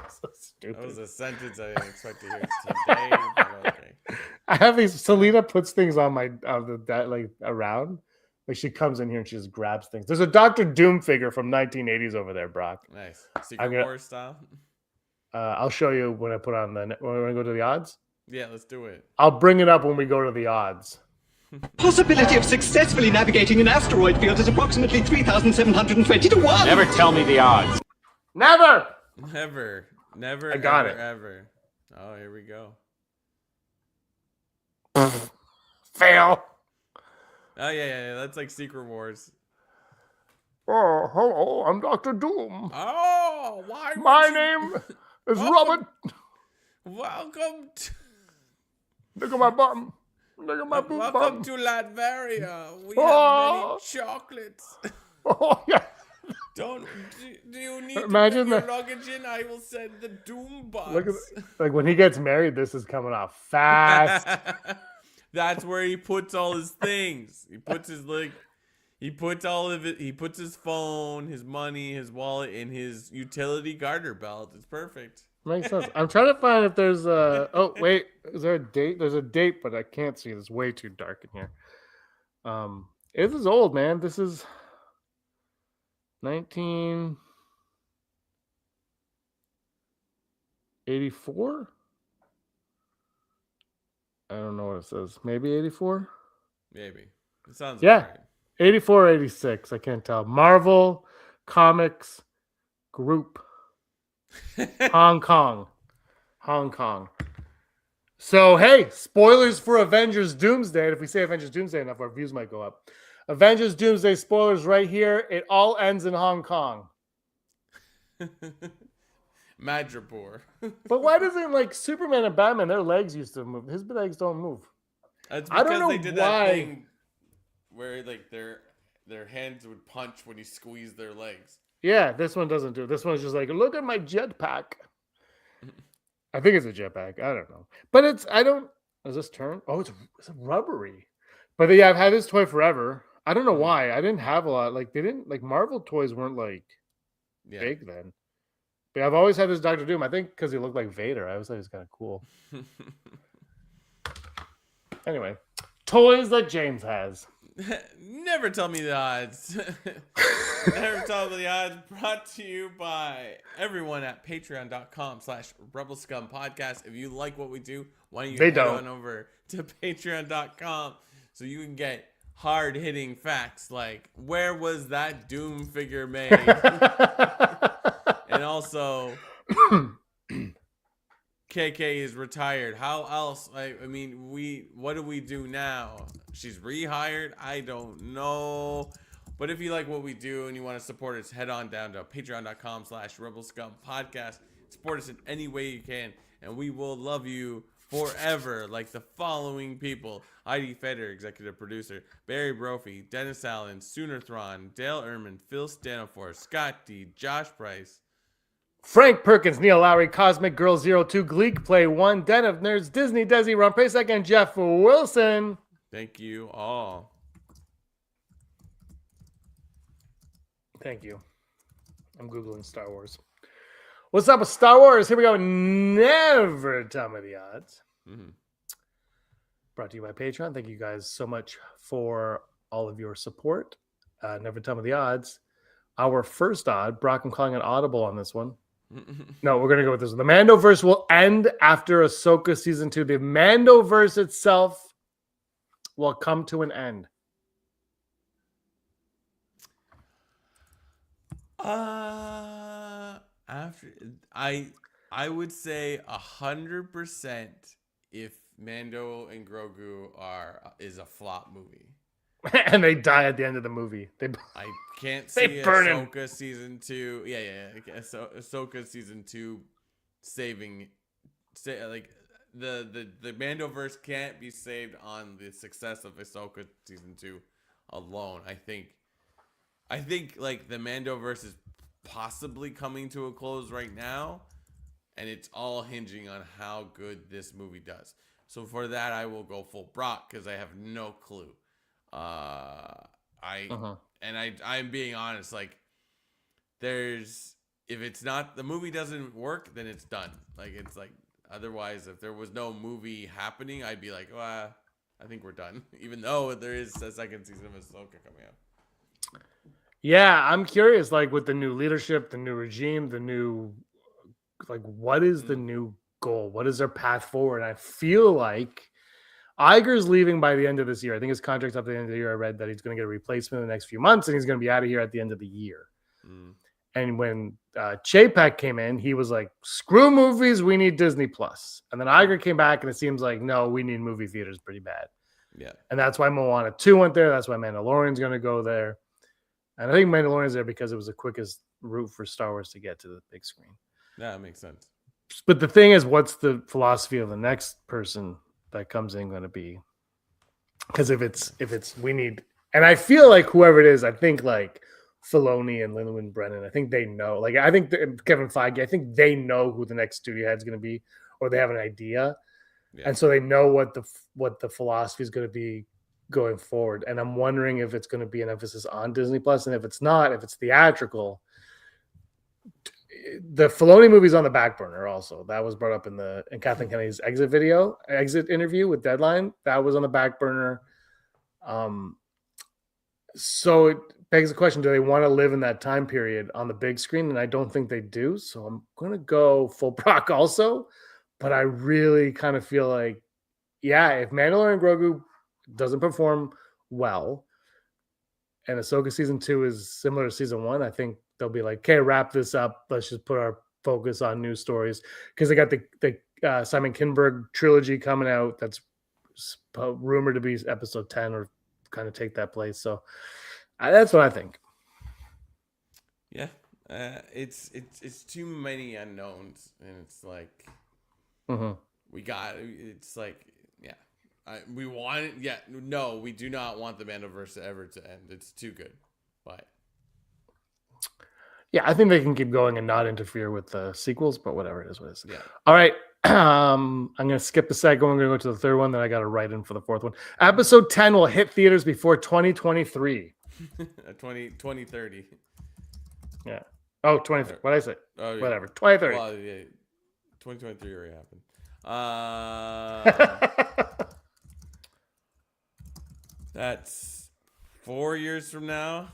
So stupid. That was a sentence I didn't expect to hear today. Okay. I have these. Selena puts things on my around. Like she comes in here and she just grabs things. There's a Doctor Doom figure from 1980s over there, Brock. Nice. Secret Wars style. I'll show you when I put on when we go to the odds. Yeah, let's do it. I'll bring it up when we go to the odds. Possibility of successfully navigating an asteroid field is approximately 3,720 to 1. Never tell me the odds. Never. Never. I got ever, it. Ever. Oh, here we go. Fail. Oh yeah. That's like Secret Wars. Oh, hello. I'm Dr. Doom. Oh, why? My name is Robert. Welcome. Look at my bum. Look at my bum. Welcome to Latveria. We have many chocolates. Oh yeah. Do you need Imagine to put your luggage in? I will send the Doom box. Look at like when he gets married, this is coming off fast. That's where he puts all his things. He puts his He puts all of it. He puts his phone, his money, his wallet in his utility garter belt. It's perfect. Makes sense. I'm trying to find if there's a. Oh wait, is there a date? There's a date, but I can't see it. It's way too dark in here. This is old, man. This is 1984. I don't know what it says. Maybe 84. Maybe it sounds. Yeah, Right. 84, 86. I can't tell. Marvel Comics Group. Hong Kong. So, hey, spoilers for Avengers Doomsday. And if we say Avengers Doomsday enough, our views might go up. Avengers Doomsday spoilers right here. It all ends in Hong Kong. Madripoor. But why doesn't, like, Superman and Batman, their legs used to move? His legs don't move. That's I don't because know they did why. that thing where like their hands would punch when you squeeze their legs. Yeah, this one doesn't do it. This one's just like, look at my jetpack. I think it's a jetpack. I don't know. But does this turn? Oh, it's rubbery. But yeah, I've had this toy forever. I don't know why. I didn't have a lot. Like, Marvel toys weren't like big then. But I've always had this Doctor Doom. I think because he looked like Vader. I always thought he was kind of cool. Anyway, toys that James has. Never tell me the odds. Never tell me the odds. Brought to you by everyone at patreon.com/Rebel Scum Podcast. If you like what we do, why don't you head on over to patreon.com so you can get hard-hitting facts like, where was that Doom figure made? And also, KK is retired. How else? I mean, what do we do now? She's rehired? I don't know. But if you like what we do and you want to support us, head on down to patreon.com/Rebel Scum Podcast. Support us in any way you can, and we will love you forever. Like the following people: Heidi Feder, executive producer; Barry Brophy; Dennis Allen; Sooner Thrawn; Dale Ehrman; Phil Stanifor; Scott D; Josh Price; Frank Perkins, Neil Lowry, Cosmic Girl 02, Gleek Play 1, Den of Nerds, Disney, Desi, Ron Pasek, and Jeff Wilson. Thank you all. Thank you. I'm Googling Star Wars. What's up with Star Wars? Here we go. Never tell me the odds. Mm-hmm. Brought to you by Patreon. Thank you guys so much for all of your support. Never tell me the odds. Our first odd, Brock, I'm calling an audible on this one. No, we're going to go with this one. The Mandoverse will end after Ahsoka Season 2. The Mandoverse itself will come to an end. After I would say 100% if Mando and Grogu is a flop movie. And they die at the end of the movie. I can't see Ahsoka Season 2. Yeah. So Ahsoka Season 2 like the Mandoverse can't be saved on the success of Ahsoka Season 2 alone. I think like the Mandoverse is possibly coming to a close right now, and it's all hinging on how good this movie does. So for that, I will go full Brock because I have no clue. I'm being honest. Like, if it's not, the movie doesn't work, then it's done. Like, it's like, otherwise, if there was no movie happening, I'd be like, I think we're done. Even though there is a second season of Ahsoka coming out. Yeah, I'm curious, like, with the new leadership, the new regime, what is the new goal? What is their path forward? And I feel like Iger's leaving by the end of this year. I think his contract's up at the end of the year. I read that he's going to get a replacement in the next few months, and he's going to be out of here at the end of the year. And when Chapek came in, he was like, screw movies, we need Disney Plus. And then Iger came back, and it seems like, no, we need movie theaters pretty bad. Yeah. And that's why Moana 2 went there. That's why Mandalorian's going to go there. And I think Mandalorian's there because it was the quickest route for Star Wars to get to the big screen. Yeah, that makes sense. But the thing is, what's the philosophy of the next person that comes in going to be? Because if it's we need, and I feel like whoever it is, I think like Filoni and Lin Brennan, I think they know. Like, I think Kevin Feige, I think they know who the next studio head's going to be, or they have an idea, and so they know what the philosophy is going to be going forward. And I'm wondering if it's going to be an emphasis on Disney Plus, and if it's not, if it's theatrical. The Filoni movie's on the back burner. Also, that was brought up in Kathleen Kennedy's exit interview with Deadline. That was on the back burner. So it begs the question: do they want to live in that time period on the big screen? And I don't think they do. So I'm going to go full Brock also, but I really kind of feel like, yeah, if Mandalorian Grogu doesn't perform well, and Ahsoka season 2 is similar to season 1, I think they'll be like, okay, wrap this up. Let's just put our focus on new stories, because they got the Simon Kinberg trilogy coming out. That's rumored to be episode 10 or kind of take that place. So that's what I think. Yeah, it's too many unknowns, and it's like it's like, yeah, we want it. Yeah, no, we do not want the Mandoverse ever to end. It's too good, but yeah, I think they can keep going and not interfere with the sequels, but whatever, it is what it is. yeah. All right. I'm going to skip the second one. I'm going to go to the third one. Then I got to write in for the fourth one. Episode 10 will hit theaters before 2023. 2030. Yeah. Oh, 20. What did I say? Oh, yeah. Whatever. 2030. Well, yeah. 2023 already happened. That's 4 years from now.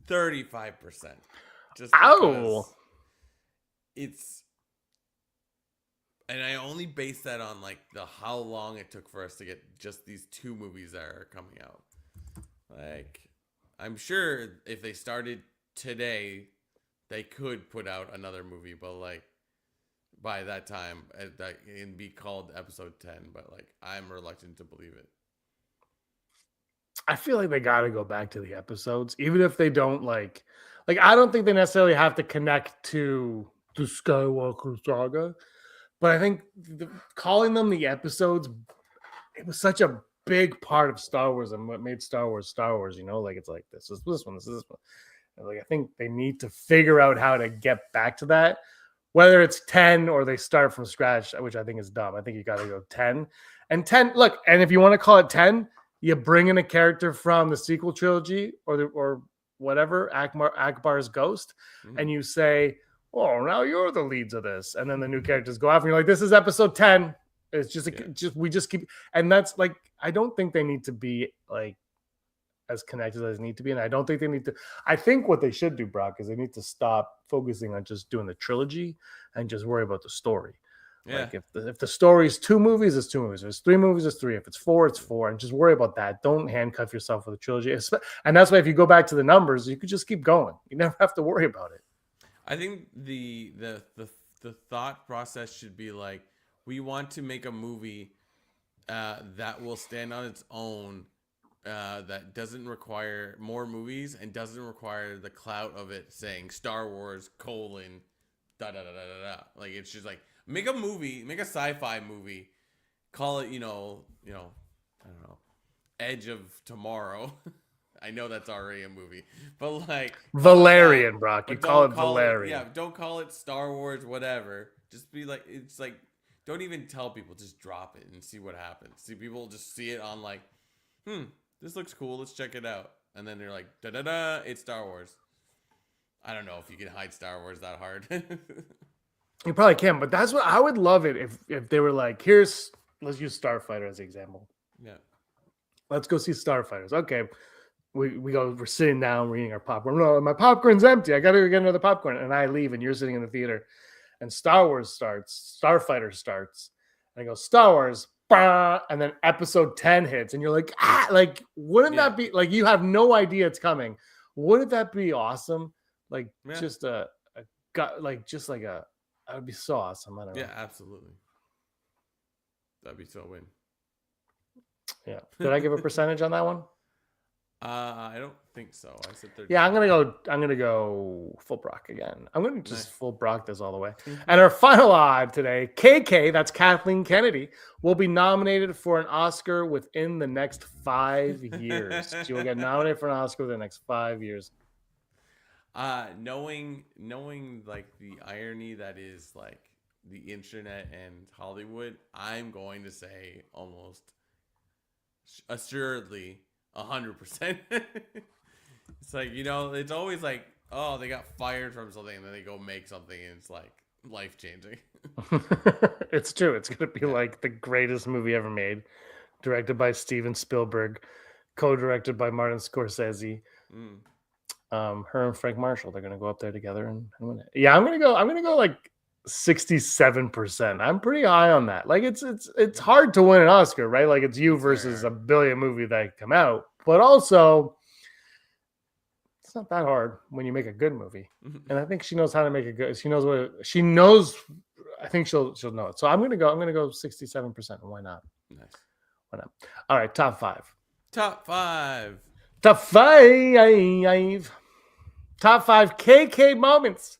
35%. Just because it's, and I only base that on like how long it took for us to get just these 2 movies that are coming out. Like, I'm sure if they started today, they could put out another movie, but like by that time, that can be called episode 10. But like, I'm reluctant to believe it. I feel like they got to go back to the episodes, even if they don't like I don't think they necessarily have to connect to the Skywalker saga, but I think calling them the episodes, it was such a big part of Star Wars and what made Star Wars, you know, like it's like this is this one, this is this one. And like, I think they need to figure out how to get back to that, whether it's 10 or they start from scratch, which I think is dumb. I think you got to go 10 and 10. Look, and if you want to call it 10, you bring in a character from the sequel trilogy or whatever, Akbar's ghost, and you say, oh, now you're the leads of this. And then the new characters go off and you're like, this is episode 10. It's just we just keep, and that's like, I don't think they need to be like as connected as they need to be. And I don't think they need to, I think what they should do, Brock, is they need to stop focusing on just doing the trilogy and just worry about the story. Yeah. Like if the story's 2 movies, it's 2 movies. If it's 3 movies, it's 3. If it's 4, it's 4. And just worry about that. Don't handcuff yourself with a trilogy. And that's why if you go back to the numbers, you could just keep going. You never have to worry about it. I think the thought process should be like, we want to make a movie that will stand on its own, that doesn't require more movies and doesn't require the clout of it saying Star Wars : da da da da da da. Like, it's just like, make a movie, make a sci-fi movie, call it, I don't know, Edge of Tomorrow. I know that's already a movie, but like Valerian, Brock. You call it Valerian. Yeah, don't call it Star Wars, whatever. Just be like, it's like, don't even tell people. Just drop it and see what happens. See, people just see it on like, this looks cool. Let's check it out. And then they're like, da da da, it's Star Wars. I don't know if you can hide Star Wars that hard. You probably can, but that's what I would love it if they were like, let's use Starfighter as an example. Yeah. Let's go see Starfighters. Okay. We're sitting down, we're eating our popcorn. No, my popcorn's empty. I got to get another popcorn. And I leave and you're sitting in the theater and Starfighter starts. And I go, Star Wars, bah, and then episode 10 hits and you're like, wouldn't that be like, you have no idea it's coming. Wouldn't that be awesome? Like just that would be so awesome. I don't know. Yeah, absolutely. That'd be so win. Yeah. Did I give a percentage on that one? I don't think so. I said 30. Yeah, I'm gonna go full Brock again. I'm gonna just full Brock this all the way. And our final odd today, KK, that's Kathleen Kennedy, will be nominated for an Oscar within the next 5 years. She will get nominated for an Oscar within the next 5 years. Knowing like the irony that is like the internet and Hollywood, I'm going to say almost assuredly 100%. It's like, it's always like, oh, they got fired from something and then they go make something and it's like life changing. It's true. It's gonna be like the greatest movie ever made, directed by Steven Spielberg, co-directed by Martin Scorsese. Her and Frank Marshall, they're gonna go up there together and win it. Yeah, I'm gonna go like 67%. I'm pretty high on that. Like it's hard to win an Oscar, right? Like it's you versus a billion movie that come out, but also it's not that hard when you make a good movie. And I think she knows how to make a good. She knows. I think she'll know it. So I'm gonna go 67%. Why not? Nice. Why not? All right, top five. Top five KK moments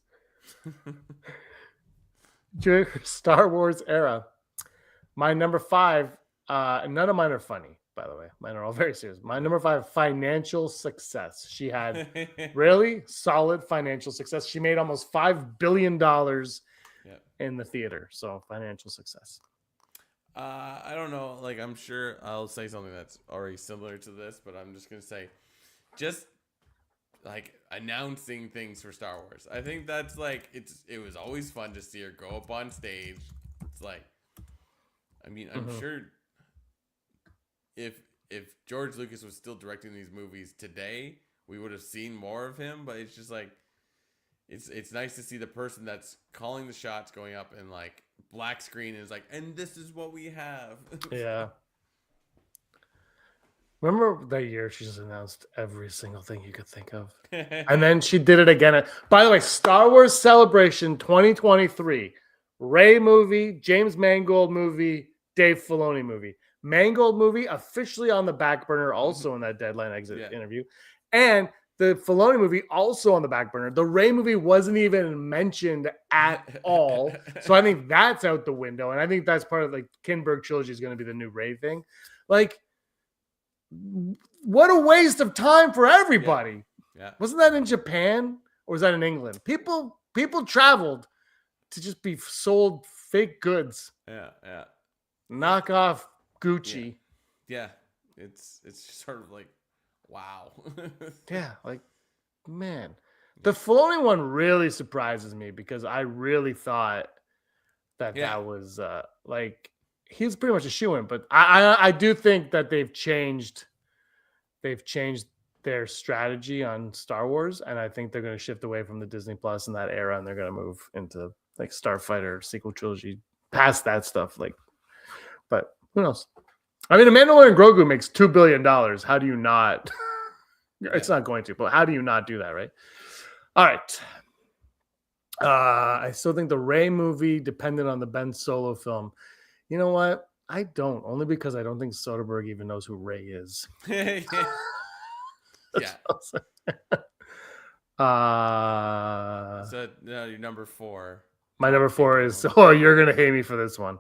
during Star Wars era. My number 5. None of mine are funny, by the way. Mine are all very serious. My number 5, financial success. She had really solid financial success. She made almost $5 billion in the theater. So financial success. I don't know. Like, I'm sure I'll say something that's already similar to this, but I'm just going to say just like announcing things for Star Wars. I think that's like, it was always fun to see her go up on stage. It's like, I mean, I'm sure if George Lucas was still directing these movies today, we would have seen more of him, but it's just like, it's nice to see the person that's calling the shots going up and like black screen is like, and this is what we have. Yeah. Remember that year she just announced every single thing you could think of? And then she did it again. By the way, Star Wars Celebration 2023. Rey movie, James Mangold movie, Dave Filoni movie. Mangold movie officially on the back burner, also in that Deadline exit interview. And the Filoni movie also on the back burner. The Rey movie wasn't even mentioned at all. So I think that's out the window. And I think that's part of like Kinberg trilogy is going to be the new Rey thing. Like, what a waste of time for everybody. Yeah. Wasn't that in Japan or was that in England? People traveled to just be sold fake goods. Yeah. Knock off Gucci. Yeah. It's just sort of like, wow. Yeah, like, man. The Filoni one really surprises me because I really thought that was like, he's pretty much a shoo-in, but I do think that they've changed their strategy on Star Wars, and I think they're going to shift away from the Disney Plus in that era, and they're going to move into like Starfighter sequel trilogy past that stuff. Like, but who knows? I mean, The Mandalorian Grogu makes $2 billion. How do you not? It's not going to, but how do you not do that, right? All right. I still think the Rey movie depended on the Ben Solo film. You know what? I don't. Only because I don't think Soderbergh even knows who Rey is. Yeah. So your number 4. My number 4 is, you're going to hate me for this one.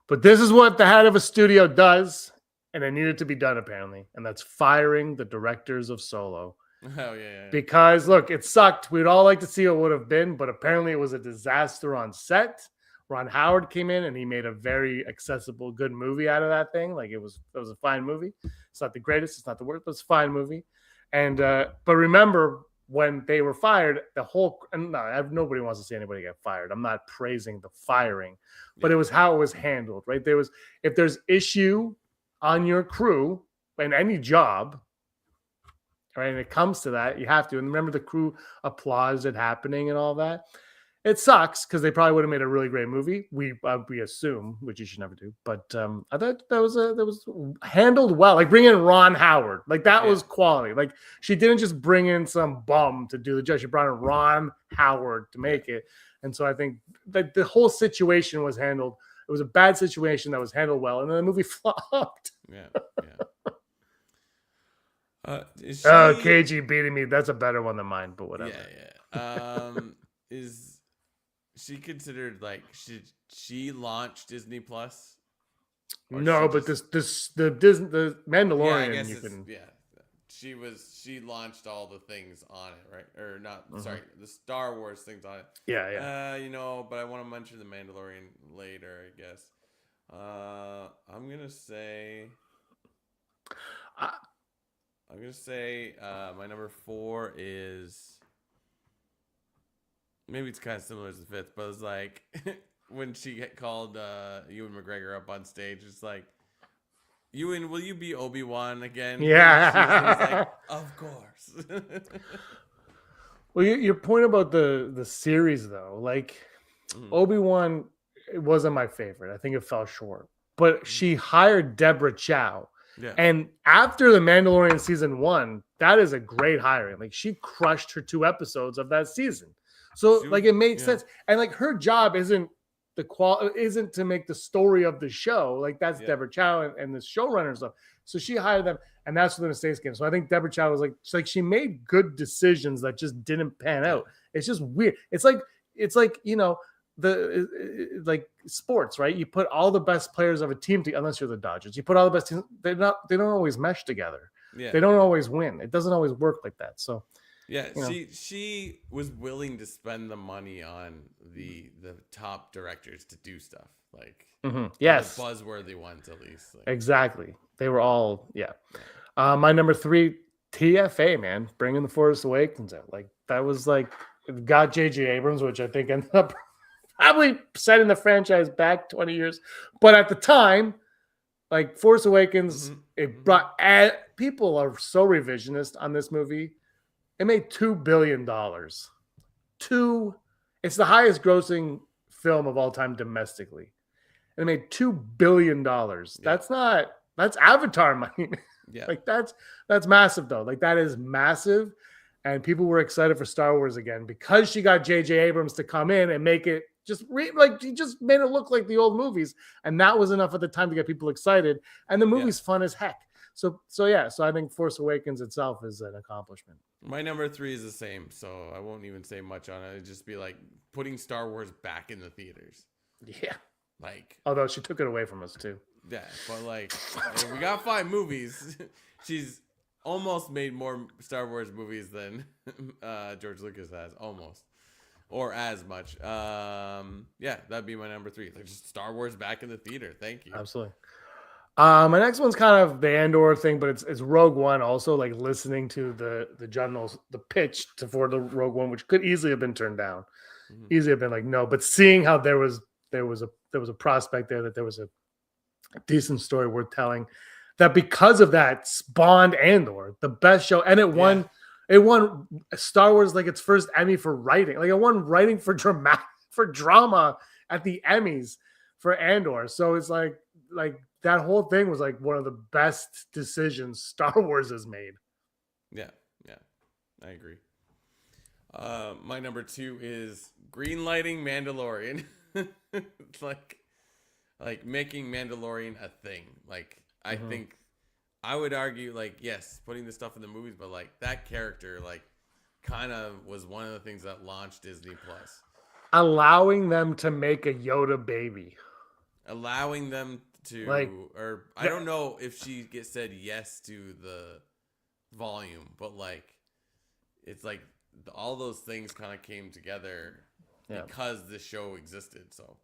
But this is what the head of a studio does, and it needed to be done apparently, and that's firing the directors of Solo. Oh, yeah. Because, look, it sucked. We'd all like to see what would have been, but apparently it was a disaster on set. Ron Howard came in and he made a very accessible, good movie out of that thing. Like, it was a fine movie. It's not the greatest, it's not the worst, but it's a fine movie. And but remember, when they were fired, nobody wants to see anybody get fired. I'm not praising the firing, but it was how it was handled, right? If there's issue on your crew in any job, right, and it comes to that, you have to. And remember, the crew applauded it happening and all that. It sucks because they probably would have made a really great movie. We assume, which you should never do. But I thought that was handled well. Like, bring in Ron Howard, like that was quality. Like, she didn't just bring in some bum to do the job. She brought in Ron Howard to make it. And so I think that the whole situation was handled. It was a bad situation that was handled well, and then the movie flopped. Yeah. KG beating me. That's a better one than mine, but whatever. Yeah. Is she considered like she launched Disney Plus? No, but the Mandalorian. she launched all the things on it, right? Or not? Sorry, the Star Wars things on it. Yeah. But I want to mention the Mandalorian later, I guess. I'm gonna say. My number 4 is. Maybe it's kind of similar as the 5th, but it's like when she called Ewan McGregor up on stage. It's like, Ewan, will you be Obi-Wan again? Yeah. She's like, of course. Well, your point about the series though, like Obi-Wan, it wasn't my favorite. I think it fell short. But she hired Deborah Chow. Yeah. And after The Mandalorian season 1, that is a great hiring. Like she crushed her 2 episodes of that season. So it made sense. And like her job isn't isn't to make the story of the show. Like that's Deborah Chow and the showrunner and stuff. So she hired them, and that's where the mistakes came. So I think Deborah Chow was like, she made good decisions that just didn't pan out. It's just weird. It's like like sports, right? You put all the best players of a team together, unless you're the Dodgers. You put all the best teams, they don't always mesh together. Yeah. They don't always win. It doesn't always work like that. So yeah, she was willing to spend the money on the top directors to do stuff. Like yes, the buzzworthy ones at least. Like, exactly. They were all my number 3, TFA, man, bringing the Force Awakens out. Like that was like got J.J. Abrams, which I think ended up probably setting the franchise back 20 years. But at the time, like Force Awakens, it brought people are so revisionist on this movie. It made $2 billion. It's the highest grossing film of all time domestically. And it made $2 billion. Yeah. That's Avatar money. Yeah. Like that's massive though. Like that is massive. And people were excited for Star Wars again because she got J.J. Abrams to come in and make it he just made it look like the old movies. And that was enough at the time to get people excited. And the movie's fun as heck. So I think Force Awakens itself is an accomplishment. My number 3 is the same, so I won't even say much on it. It'd just be like putting Star Wars back in the theaters. Yeah. Like, although she took it away from us too. Yeah, but like we got 5 movies. She's almost made more Star Wars movies than George Lucas has, almost. Or as much. That'd be my number 3. Like just Star Wars back in the theater. Thank you. Absolutely. My next one's kind of the Andor thing, but it's Rogue One also, like listening to the generals, the pitch for the Rogue One, which could easily have been turned down. Easily have been like, no, but seeing how there was a prospect there, that there was a decent story worth telling, that because of that spawned Andor, the best show. And it won Star Wars like its first Emmy for writing. Like it won writing for drama at the Emmys for Andor. So it's like that whole thing was like one of the best decisions Star Wars has made. Yeah, I agree. My number 2 is greenlighting Mandalorian. like making Mandalorian a thing. Like I think I would argue like, yes, putting the stuff in the movies, but like that character like kind of was one of the things that launched Disney Plus. Allowing them to make a Yoda baby. Allowing them to I don't know if she said yes to the volume, but like it's like all those things kind of came together because the show existed. So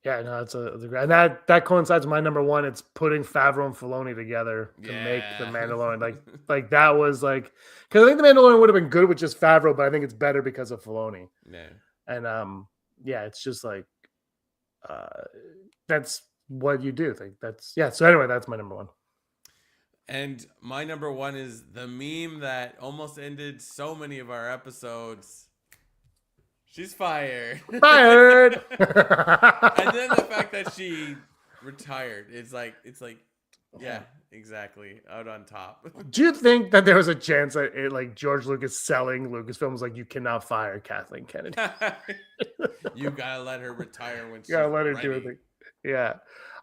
it's and that coincides with my number 1. It's putting Favreau and Filoni together to make the Mandalorian. Like that was like, because I think the Mandalorian would have been good with just Favreau, but I think it's better because of Filoni. Yeah, and it's just like that's what you do. Like so anyway, that's my number 1. And my number 1 is the meme that almost ended so many of our episodes. She's fired. Fired. And then the fact that she retired, it's like yeah, exactly, out on top. Do you think that there was a chance that George Lucas selling Lucasfilm was like, you cannot fire Kathleen Kennedy? You gotta let her retire when she's gotta let her ready. Do it. Yeah,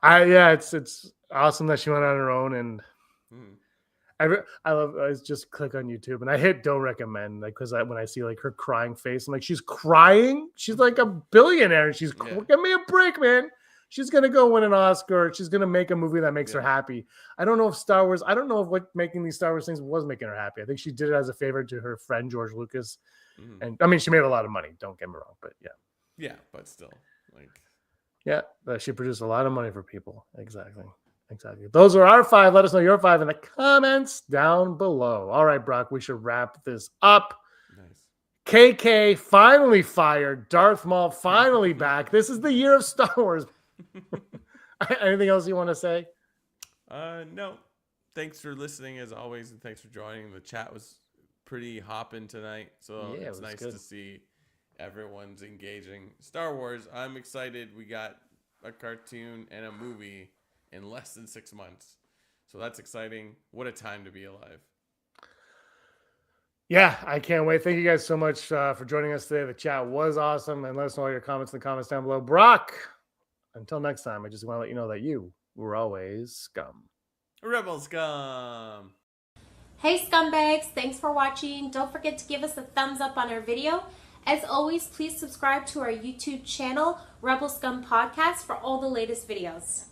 it's awesome that she went on her own, and I just click on YouTube and I hit don't recommend, like, because when I see like her crying face, I'm like, she's crying, she's like a billionaire, and she's give me a break, man. she's gonna go win an Oscar. She's gonna make a movie that makes her Yeah. happy. I don't know if Star Wars. I don't know if what making these Star Wars things was making her happy. I think she did it as a favor to her friend George Lucas, and I mean she made a lot of money. Don't get me wrong, but yeah. Yeah, but still, like, Yeah, she produced a lot of money for people. Exactly. Those are our 5. Let us know your 5 in the comments down below. All right, Brock, we should wrap this up. nice. KK finally fired. Darth Maul finally back. This is the year of Star Wars. Anything else you want to say? No. Thanks for listening as always, and thanks for joining. The chat was pretty hopping tonight, so Yeah, it it's was nice good. to see everyone's engaging. Star Wars, I'm excited. We got a cartoon and a movie in less than 6 months, so that's exciting. What a time to be alive. Yeah, I can't wait. Thank you guys so much for joining us today. The chat was awesome, and let us know all your comments in the comments down below. Brock, until next time, I just want to let you know that you were always scum. Rebel Scum! Hey scumbags, thanks for watching. Don't forget to give us a thumbs up on our video. As always, please subscribe to our YouTube channel, Rebel Scum Podcast, for all the latest videos.